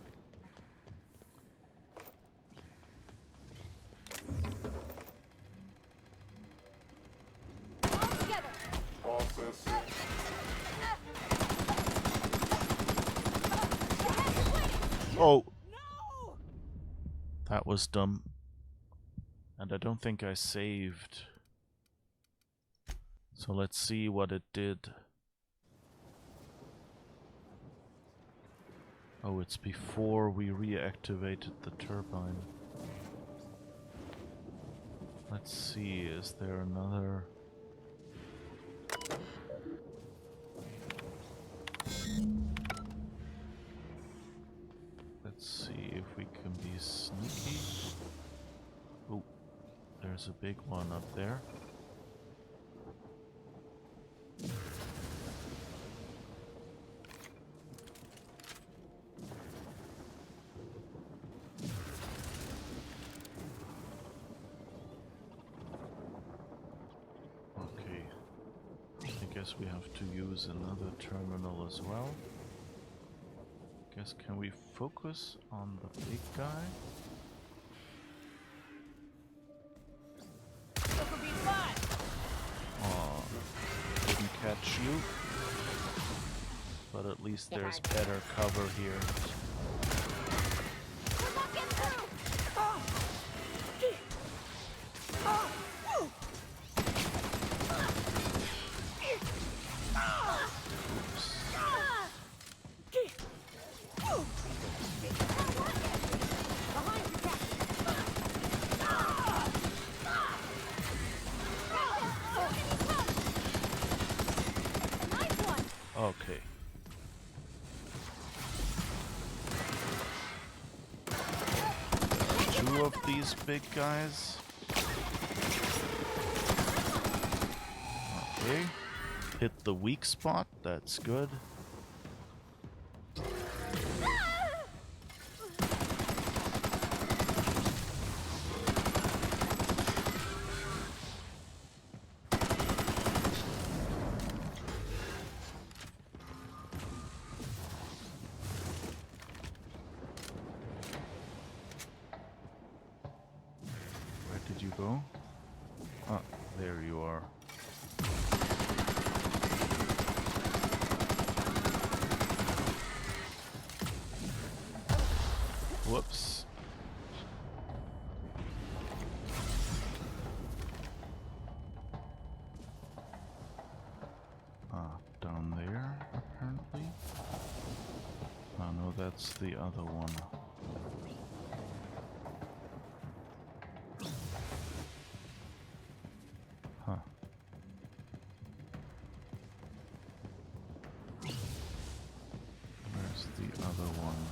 Oh! No! That was dumb. And I don't think I saved. So let's see what it did. Oh, it's before we reactivated the turbine. Let's see, is there another... Let's see if we can be sneaky. Oh, there's a big one up there. Okay, I guess we have to use another terminal as well. Guess, can we focus on the big guy? Aw, didn't catch you. But at least there's better cover here. Okay. Two of these big guys. Okay. Hit the weak spot, that's good. Where did you go? Ah, there you are. Whoops. Down there, apparently. Oh no, that's the other one. Huh. Where's the other one?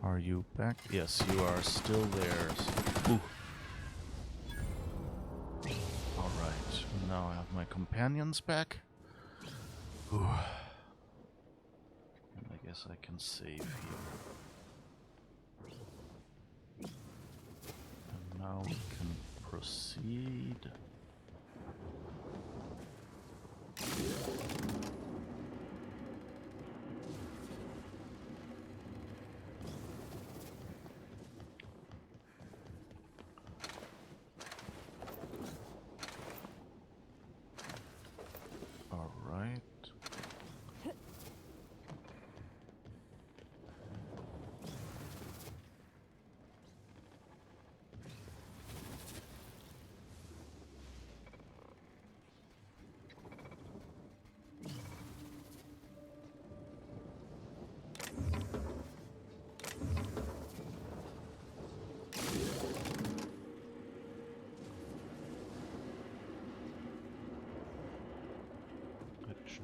Are you back? Yes, you are still there. Ooh. Alright, now I have my companions back. Ooh. And I guess I can save here. And now we can proceed.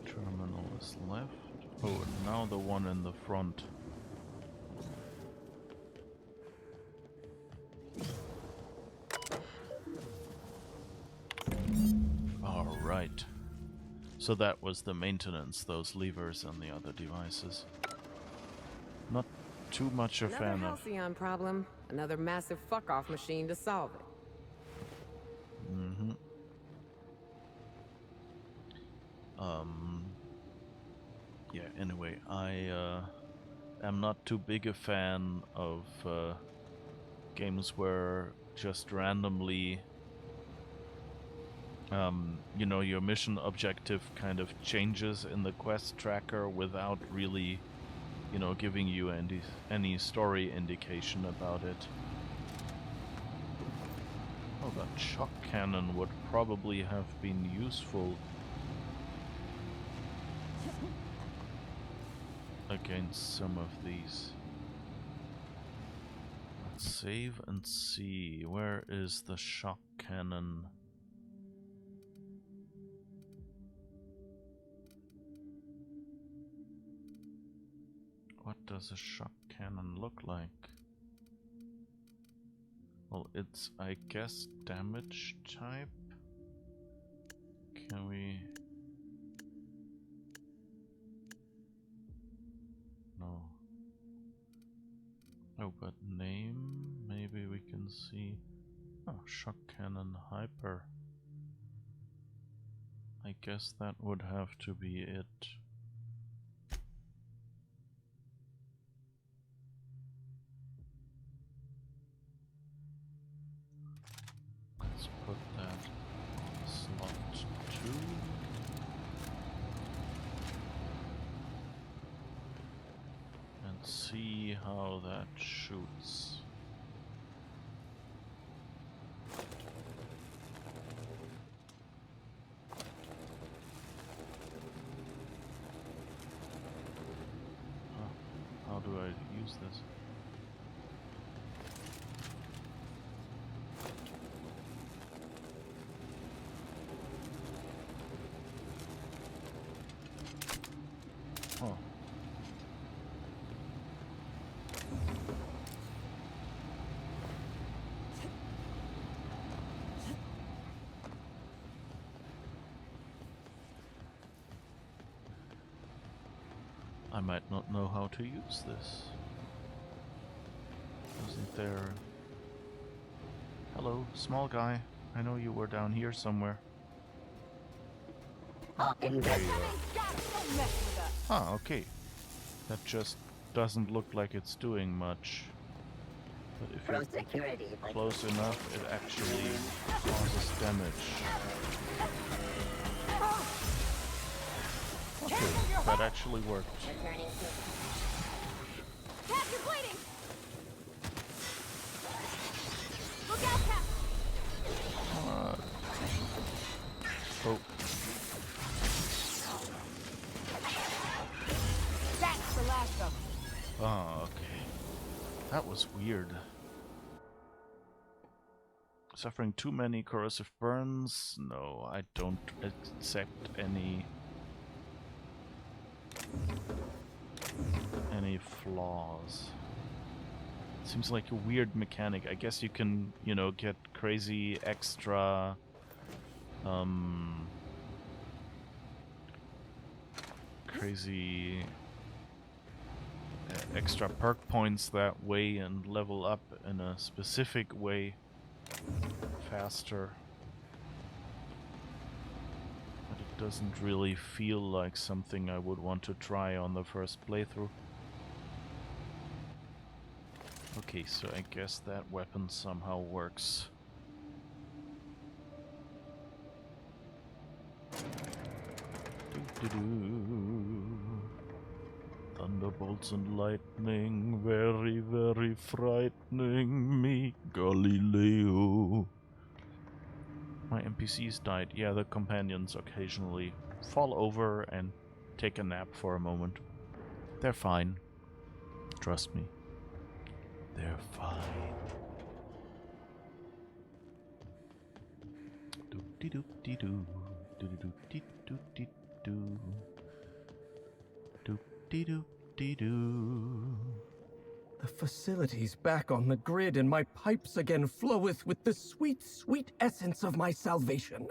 Terminal is left. Oh, and now the one in the front. Alright. So that was the maintenance, those levers and the other devices. Not too much a fan of. Another Halcyon problem. Another massive fuck-off machine to solve it. Mm-hmm. Yeah, anyway, I am not too big a fan of games where just randomly you know, your mission objective kind of changes in the quest tracker without really, you know, giving you any story indication about it. Oh, that shock cannon would probably have been useful against some of these. Let's save and see. Where is the shock cannon? What does a shock cannon look like? Well, it's, I guess, damage type. Can we... No. Oh, but name? Maybe we can see... Oh, shock cannon hyper. I guess that would have to be it. Let's put that on slot 2. And see how that shoots. How do I use this? I might not know how to use this. Wasn't there... Hello, small guy. I know you were down here somewhere. There you are. Ah, okay. That just doesn't look like it's doing much. But if you're close enough, it actually causes damage. Okay, that actually worked. Cap, you're bleeding! Look out, Cap! Oh. That's the last of them. Oh, okay. That was weird. Suffering too many corrosive burns? No, I don't accept any flaws. Seems like a weird mechanic. I guess you can, you know, get crazy extra extra perk points that way and level up in a specific way faster. But it doesn't really feel like something I would want to try on the first playthrough. Okay, so I guess that weapon somehow works. Thunderbolts and lightning, very, very frightening me, Galileo. My NPCs died. Yeah, the companions occasionally fall over and take a nap for a moment. They're fine. Trust me. They're fine. Doop-de-doop-de-doo. Doop-de-doop-de-doo. Doop-de-doop-de-doo. The facility's back on the grid, and my pipes again floweth with the sweet, sweet essence of my salvation.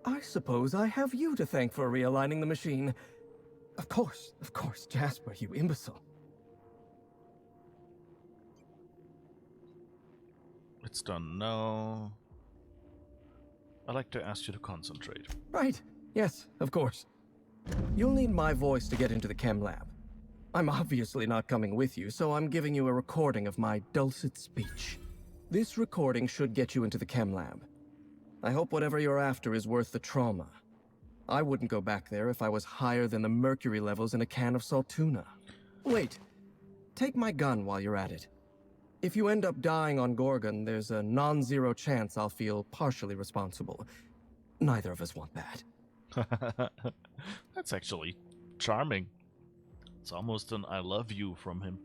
I suppose I have you to thank for realigning the machine. Of course, Jasper, you imbecile. It's done now. I'd like to ask you to concentrate. Right. Yes, of course. You'll need my voice to get into the Chem Lab. I'm obviously not coming with you, so I'm giving you a recording of my dulcet speech. This recording should get you into the Chem Lab. I hope whatever you're after is worth the trauma. I wouldn't go back there if I was higher than the mercury levels in a can of salt tuna. Wait, take my gun while you're at it. If you end up dying on Gorgon, there's a non-zero chance I'll feel partially responsible. Neither of us want that. That's actually charming. It's almost an I love you from him.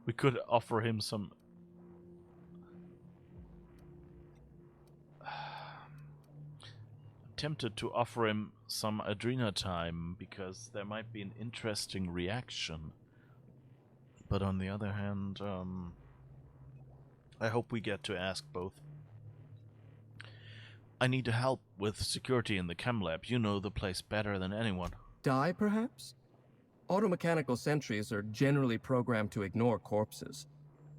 We could offer him some... I'm tempted to offer him some Adrena time, because there might be an interesting reaction. But on the other hand, I hope we get to ask both. I need help with security in the Chem Lab. You know the place better than anyone. Die, perhaps? Automechanical sentries are generally programmed to ignore corpses.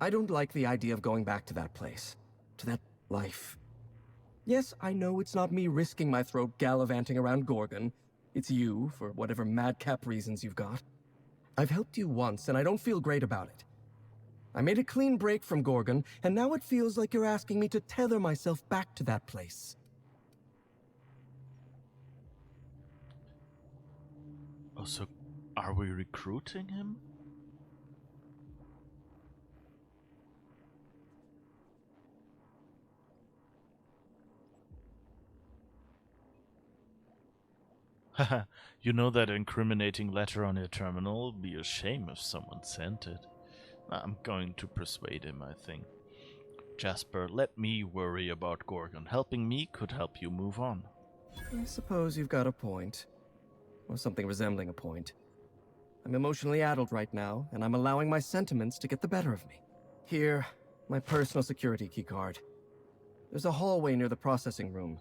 I don't like the idea of going back to that place. To that life. Yes, I know it's not me risking my throat gallivanting around Gorgon. It's you, for whatever madcap reasons you've got. I've helped you once, and I don't feel great about it. I made a clean break from Gorgon, and now it feels like you're asking me to tether myself back to that place. Oh, so are we recruiting him? Haha, you know that incriminating letter on your terminal? It'd be a shame if someone sent it. I'm going to persuade him, I think. Jasper, let me worry about Gorgon. Helping me could help you move on. I suppose you've got a point. Or something resembling a point. I'm emotionally addled right now, and I'm allowing my sentiments to get the better of me. Here, My personal security keycard. There's a hallway near the processing room.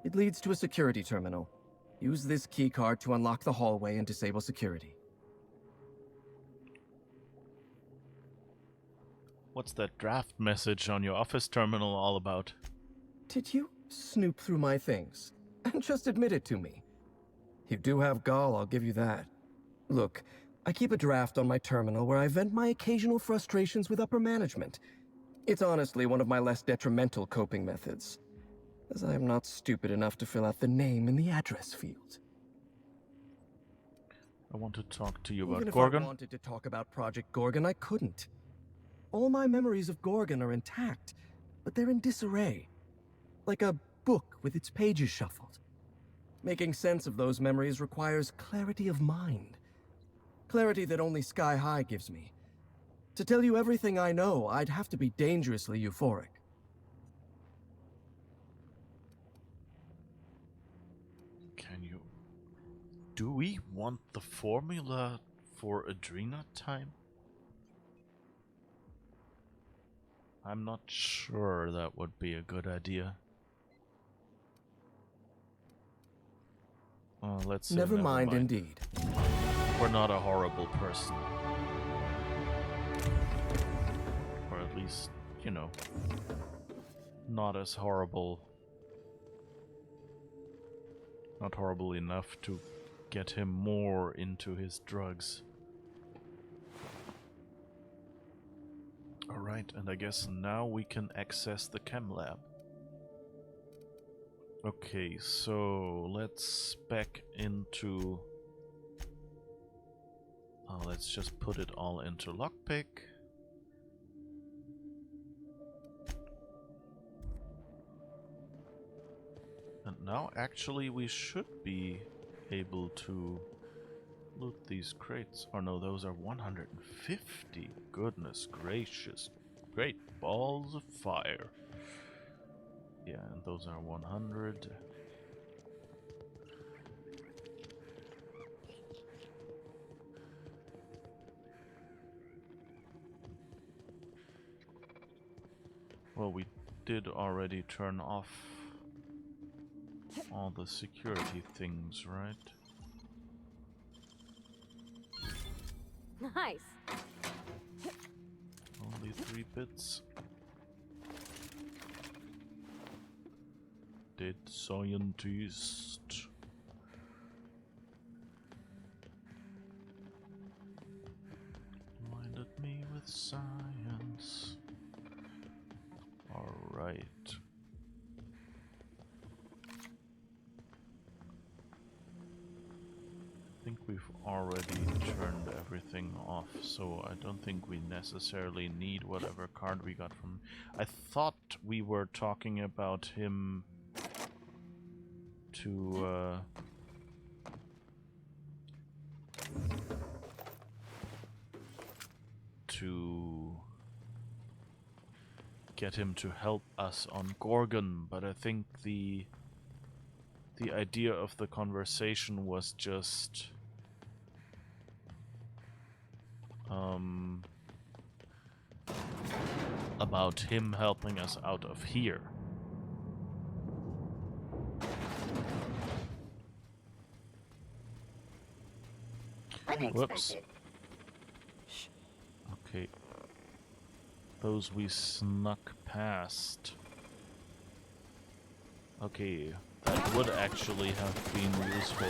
It leads to a security terminal. Use this keycard to unlock the hallway and disable security. What's that draft message on your office terminal all about? Did you snoop through my things? And just admit it to me. You do have gall, I'll give you that. Look, I keep a draft on my terminal where I vent my occasional frustrations with upper management. It's honestly one of my less detrimental coping methods, as I am not stupid enough to fill out the name in the address field. I want to talk to you about Even if Gorgon. I wanted to talk about Project Gorgon, I couldn't. All my memories of Gorgon are intact, but they're in disarray. Like a book with its pages shuffled. Making sense of those memories requires clarity of mind. Clarity that only Sky High gives me. To tell you everything I know, I'd have to be dangerously euphoric. Do we want the formula for Adrena time? I'm not sure that would be a good idea. Let's say Never mind, indeed. We're not a horrible person. Or at least, you know, not as horrible. Not horrible enough to get him more into his drugs. Alright, and I guess now we can access the Chem Lab. Okay, so let's spec into... let's just put it all into lockpick. And now actually we should be able to loot these crates. Oh no, those are 150. Goodness gracious. Great balls of fire. Yeah, and those are 100. Well, we did already turn off all the security things, right? Nice. Only 3 bits. Dead scientist. Blinded me with science. Alright. I think we've already turned everything off, so I don't think we necessarily need whatever card we got from... I thought we were talking about him to get him to help us on Gorgon, but I think the idea of the conversation was just about him helping us out of here. Whoops. Okay. Those we snuck past. Okay, that would actually have been useful.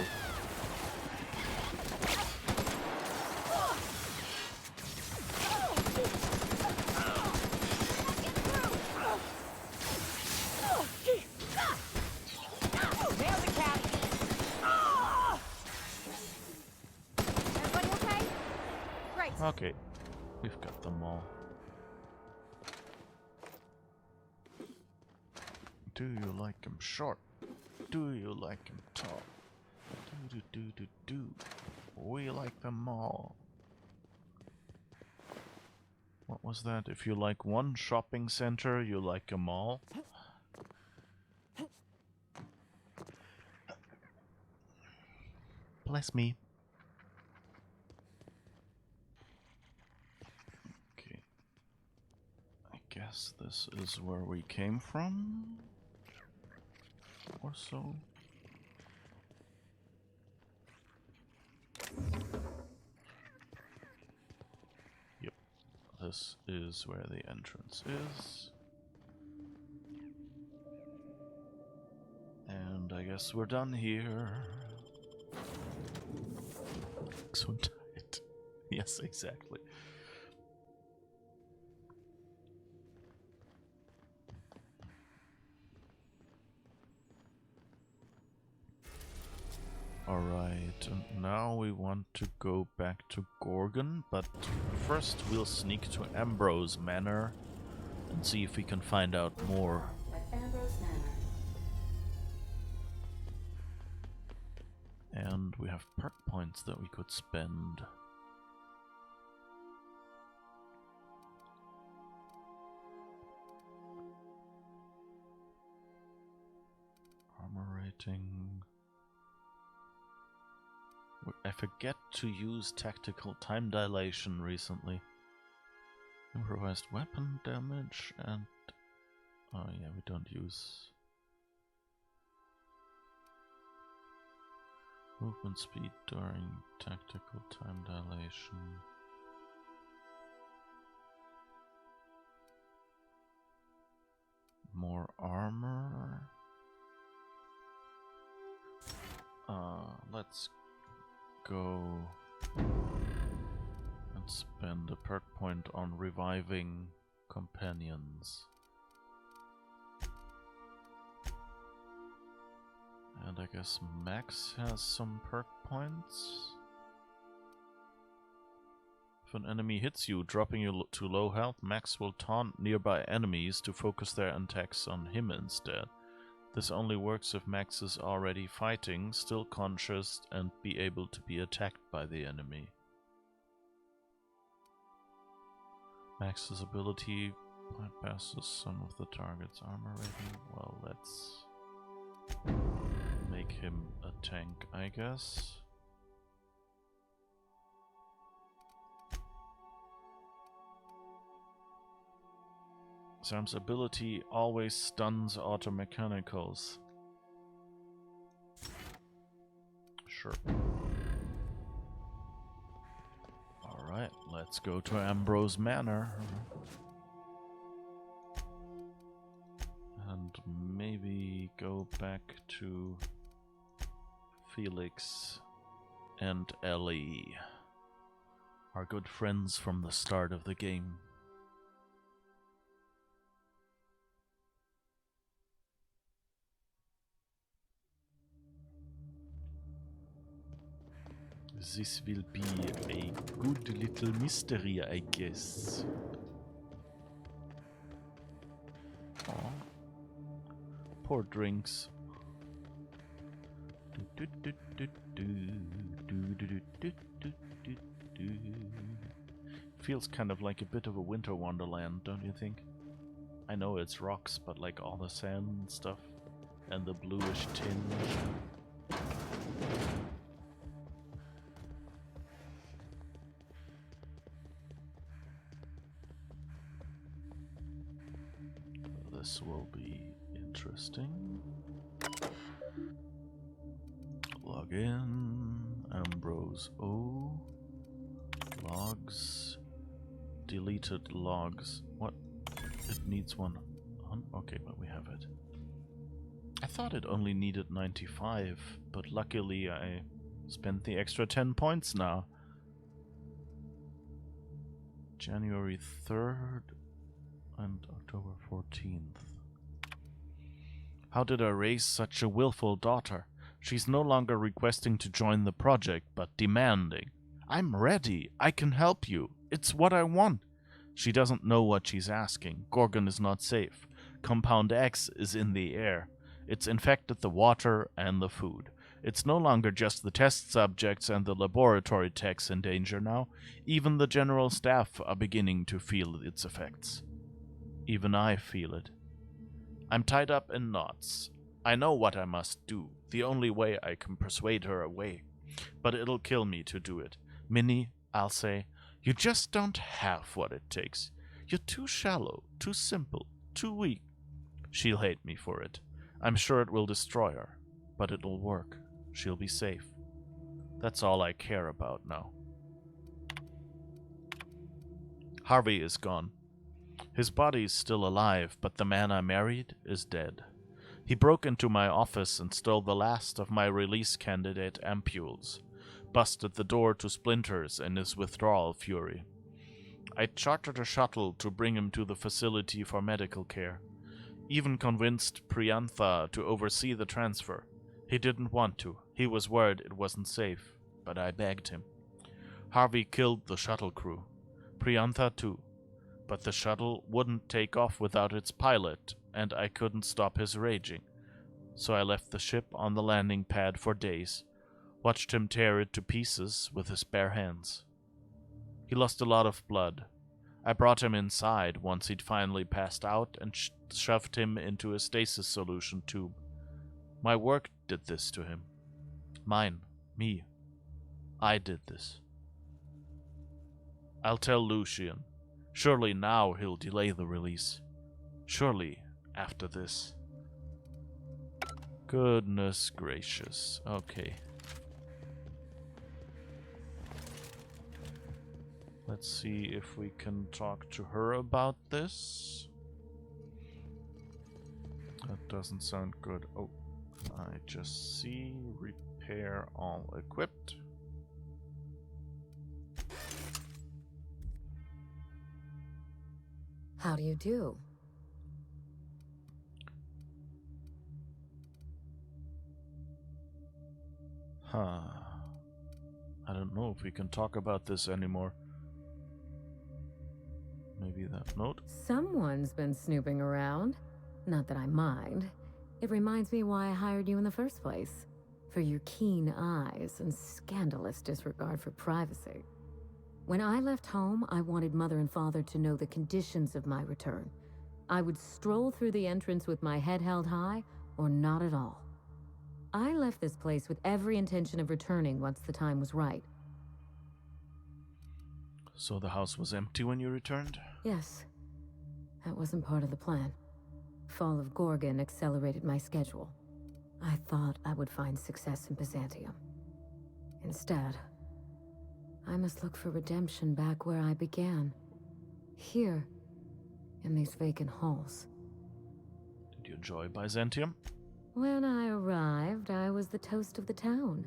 Okay, we've got them all. Do you like them short? Do you like them tall? Do. We like them all. What was that? If you like one shopping center, you like them all? Bless me. guess this is where we came from. Or so. Yep. This is where the entrance is. And I guess we're done here. So tight. Yes, exactly. Alright, and now we want to go back to Gorgon, but first we'll sneak to Ambrose Manor and see if we can find out more. At Ambrose Manor. And we have perk points that we could spend. Armor rating. I forget to use tactical time dilation recently. Improvised weapon damage and... oh yeah, we don't use... movement speed during tactical time dilation. More armor. Let's go and spend a perk point on reviving companions. And I guess Max has some perk points. If an enemy hits you, dropping you to low health, Max will taunt nearby enemies to focus their attacks on him instead. This only works if Max is already fighting, still conscious, and be able to be attacked by the enemy. Max's ability bypasses some of the target's armor rating. Well, let's make him a tank, I guess. Sam's ability always stuns automechanicals. Sure. Alright, let's go to Ambrose Manor. And maybe go back to Felix and Ellie, our good friends from the start of the game. This will be a good little mystery, I guess. Aw. Poor drinks. Feels kind of like a bit of a winter wonderland, don't you think? I know it's rocks, but like all the sand and stuff, and the bluish tinge. This will be interesting. Log in. Ambrose O. Logs. Deleted logs. What? It needs one. Okay, but we have it. I thought it only needed 95, but luckily I spent the extra 10 points now. January 3rd. And October 14th. How did I raise such a willful daughter? She's no longer requesting to join the project, but demanding. I'm ready. I can help you. It's what I want. She doesn't know what she's asking. Gorgon is not safe. Compound X is in the air. It's infected the water and the food. It's no longer just the test subjects and the laboratory techs in danger now. Even the general staff are beginning to feel its effects. Even I feel it. I'm tied up in knots. I know what I must do, the only way I can persuade her away. But it'll kill me to do it. Minnie, I'll say, you just don't have what it takes. You're too shallow, too simple, too weak. She'll hate me for it. I'm sure it will destroy her, but it'll work. She'll be safe. That's all I care about now. Harvey is gone. His body's still alive, but the man I married is dead. He broke into my office and stole the last of my release candidate ampules, busted the door to splinters in his withdrawal fury. I chartered a shuttle to bring him to the facility for medical care. Even convinced Priyantha to oversee the transfer. He didn't want to. He was worried it wasn't safe, but I begged him. Harvey killed the shuttle crew. Priyantha too. But the shuttle wouldn't take off without its pilot, and I couldn't stop his raging. So I left the ship on the landing pad for days, watched him tear it to pieces with his bare hands. He lost a lot of blood. I brought him inside once he'd finally passed out and shoved him into a stasis solution tube. My work did this to him. Mine. Me. I did this. I'll tell Lucian. Surely now he'll delay the release. Surely after this. Goodness gracious. Okay. Let's see if we can talk to her about this. That doesn't sound good. Oh, I just see repair all equipped. How do you do? Huh. I don't know if we can talk about this anymore. Maybe that note? Someone's been snooping around. Not that I mind. It reminds me why I hired you in the first place. For your keen eyes and scandalous disregard for privacy. When I left home, I wanted Mother and Father to know the conditions of my return. I would stroll through the entrance with my head held high, or not at all. I left this place with every intention of returning once the time was right. So the house was empty when you returned? Yes. That wasn't part of the plan. Fall of Gorgon accelerated my schedule. I thought I would find success in Byzantium. Instead, I must look for redemption back where I began. Here, in these vacant halls. Did you enjoy Byzantium? When I arrived, I was the toast of the town.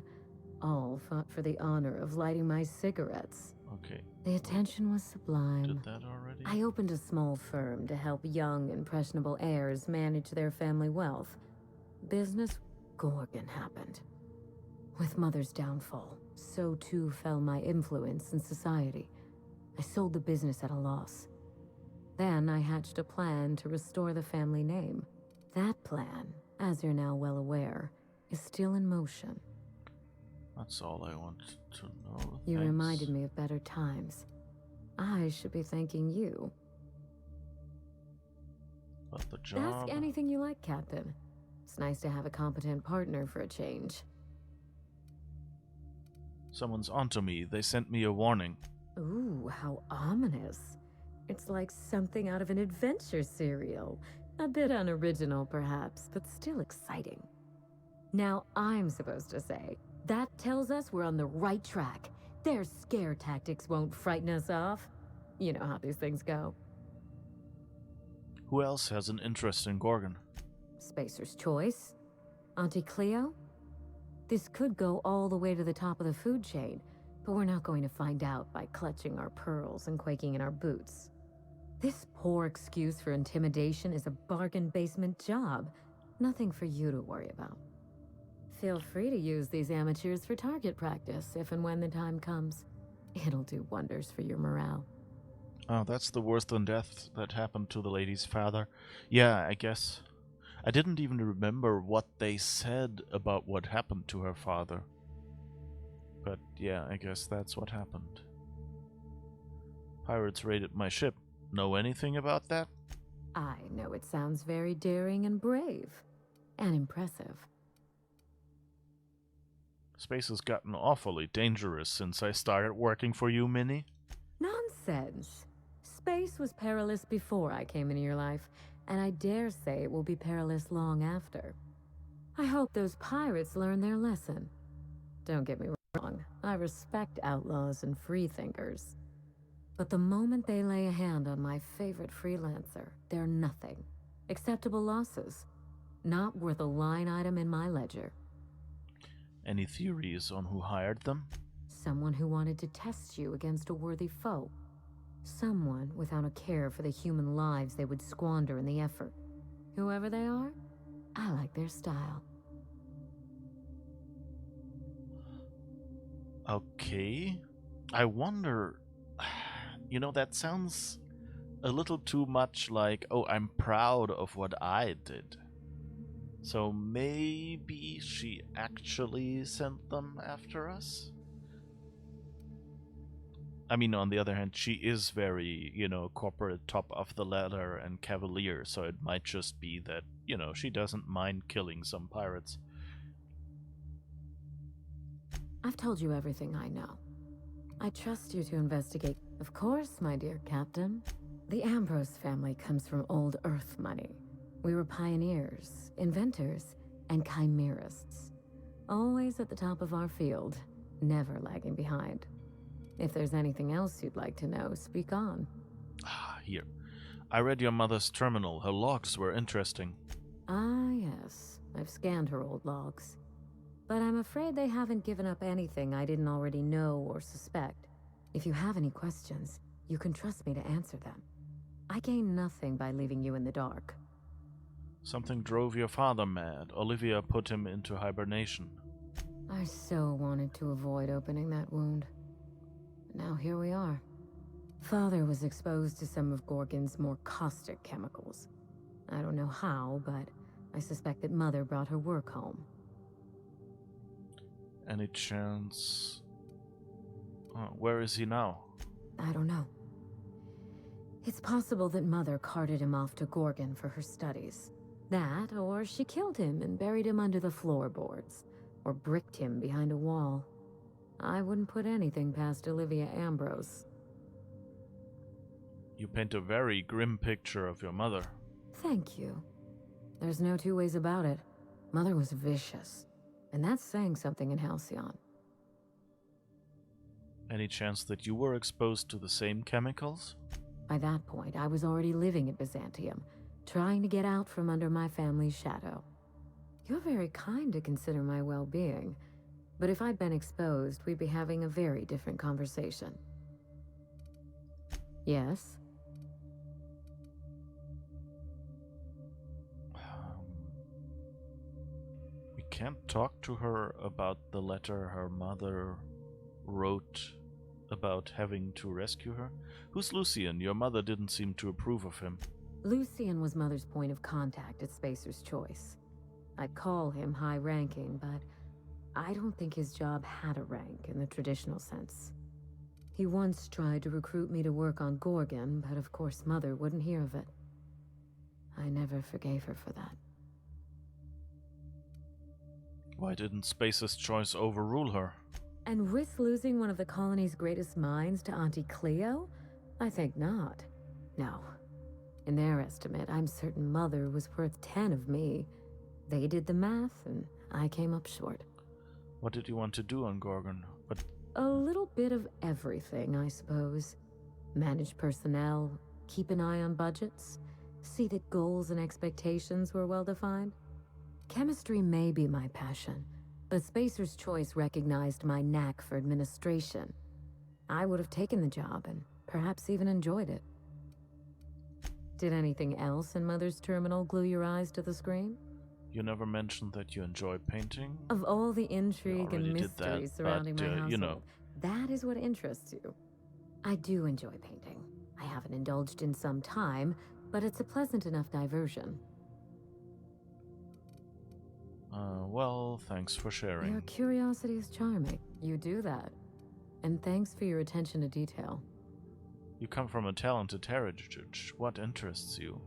All fought for the honor of lighting my cigarettes. Okay. The attention was sublime. Did that already? I opened a small firm to help young, impressionable heirs manage their family wealth. Business Gorgon happened. With Mother's downfall, so too fell my influence in society. I sold the business at a loss. Then I hatched a plan to restore the family name. That plan, as you're now well aware, is still in motion. That's all I want to know. You Thanks. reminded me of better times. I should be thanking you. But the job... Ask anything you like, Captain. It's nice to have a competent partner for a change. Someone's onto me. They sent me a warning. Ooh, how ominous. It's like something out of an adventure serial. A bit unoriginal, perhaps, but still exciting. Now I'm supposed to say, that tells us we're on the right track. Their scare tactics won't frighten us off. You know how these things go. Who else has an interest in Gorgon? Spacer's choice. Auntie Cleo? This could go all the way to the top of the food chain, but we're not going to find out by clutching our pearls and quaking in our boots. This poor excuse for intimidation is a bargain basement job. Nothing for you to worry about. Feel free to use these amateurs for target practice if and when the time comes. It'll do wonders for your morale. Oh, that's the worse than death that happened to the lady's father. Yeah, I guess. I didn't even remember what they said about what happened to her father. But yeah, I guess that's what happened. Pirates raided my ship. Know anything about that? I know it sounds very daring and brave. And impressive. Space has gotten awfully dangerous since I started working for you, Minnie. Nonsense. Space was perilous before I came into your life, and I dare say it will be perilous long after. I hope those pirates learn their lesson. Don't get me wrong, I respect outlaws and freethinkers. But the moment they lay a hand on my favorite freelancer, they're nothing. Acceptable losses. Not worth a line item in my ledger. Any theories on who hired them? Someone who wanted to test you against a worthy foe. Someone without a care for the human lives they would squander in the effort. Whoever they are, I like their style. Okay. I wonder... You know, that sounds a little too much like, oh, I'm proud of what I did. So maybe she actually sent them after us? I mean, on the other hand, she is very, corporate top of the ladder and cavalier, so it might just be that, she doesn't mind killing some pirates. I've told you everything I know. I trust you to investigate. Of course, my dear Captain. The Ambrose family comes from old Earth money. We were pioneers, inventors, and chimerists. Always at the top of our field, never lagging behind. If there's anything else you'd like to know, speak on. Here. I read your mother's terminal. Her logs were interesting. Ah, yes. I've scanned her old logs. But I'm afraid they haven't given up anything I didn't already know or suspect. If you have any questions, you can trust me to answer them. I gain nothing by leaving you in the dark. Something drove your father mad. Olivia put him into hibernation. I so wanted to avoid opening that wound. Now here we are. Father was exposed to some of Gorgon's more caustic chemicals. I don't know how, but I suspect that Mother brought her work home. Any chance... where is he now? I don't know. It's possible that Mother carted him off to Gorgon for her studies. That, or she killed him and buried him under the floorboards, or bricked him behind a wall. I wouldn't put anything past Olivia Ambrose. You paint a very grim picture of your mother. Thank you. There's no two ways about it. Mother was vicious, and that's saying something in Halcyon. Any chance that you were exposed to the same chemicals? By that point, I was already living at Byzantium, trying to get out from under my family's shadow. You're very kind to consider my well-being, but if I'd been exposed, we'd be having a very different conversation. Yes? We can't talk to her about the letter her mother wrote about having to rescue her? Who's Lucian? Your mother didn't seem to approve of him. Lucian was Mother's point of contact at Spacer's Choice. I'd call him high-ranking, but I don't think his job had a rank in the traditional sense. He once tried to recruit me to work on Gorgon, but of course Mother wouldn't hear of it. I never forgave her for that. Why didn't Spacer's Choice overrule her? And risk losing one of the colony's greatest minds to Auntie Cleo? I think not. No. In their estimate, I'm certain Mother was worth 10 of me. They did the math, and I came up short. What did you want to do on Gorgon? A little bit of everything, I suppose. Manage personnel, keep an eye on budgets, see that goals and expectations were well defined. Chemistry may be my passion, but Spacer's Choice recognized my knack for administration. I would have taken the job and perhaps even enjoyed it. Did anything else in Mother's terminal glue your eyes to the screen? You never mentioned that you enjoy painting? Of all the intrigue and mysteries surrounding my household, you know. That is what interests you. I do enjoy painting. I haven't indulged in some time, but it's a pleasant enough diversion. Well, thanks for sharing. Your curiosity is charming. You do that. And thanks for your attention to detail. You come from a talented heritage. What interests you?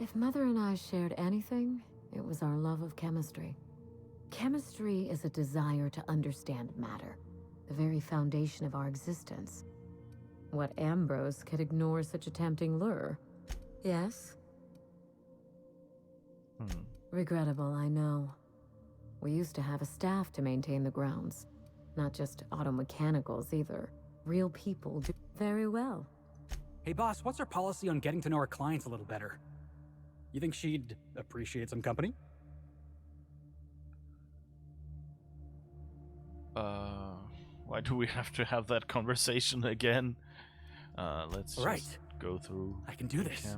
If Mother and I shared anything, it was our love of chemistry. Chemistry is a desire to understand matter, the very foundation of our existence. what Ambrose could ignore such a tempting lure. Yes? Regrettable, I know. We used to have a staff to maintain the grounds. Not just auto mechanicals either. Real people do very well. Hey boss, what's our policy on getting to know our clients a little better? You think she'd appreciate some company? Why do we have to have that conversation again? Let's just go through. I can do this.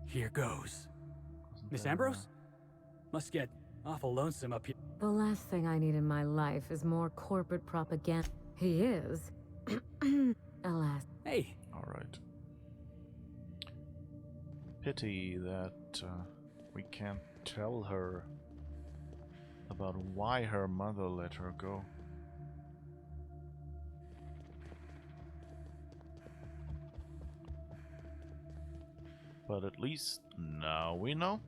Here goes. Miss Ambrose? Must get awful lonesome up here. The last thing I need in my life is more corporate propaganda. He is. Alas. Hey. Alright. Pity that we can't tell her about why her mother let her go. But at least now we know.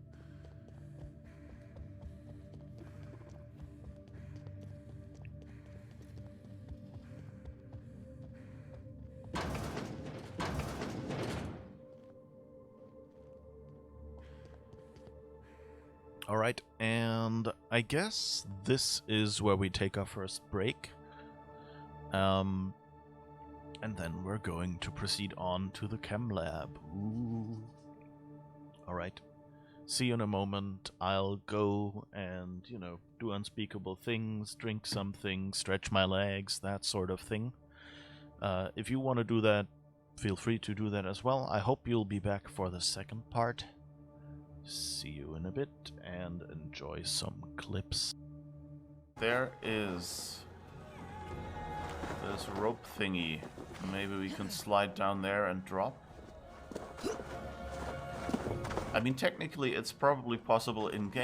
Alright, and I guess this is where we take our first break. And then we're going to proceed on to the Chem Lab. Ooh. Alright, see you in a moment. I'll go and, you know, do unspeakable things, drink something, stretch my legs, that sort of thing. If you want to do that, feel free to do that as well. I hope you'll be back for the second part. See you in a bit and enjoy some clips. There is this rope thingy. Maybe we can slide down there and drop. I mean, technically it's probably possible in game.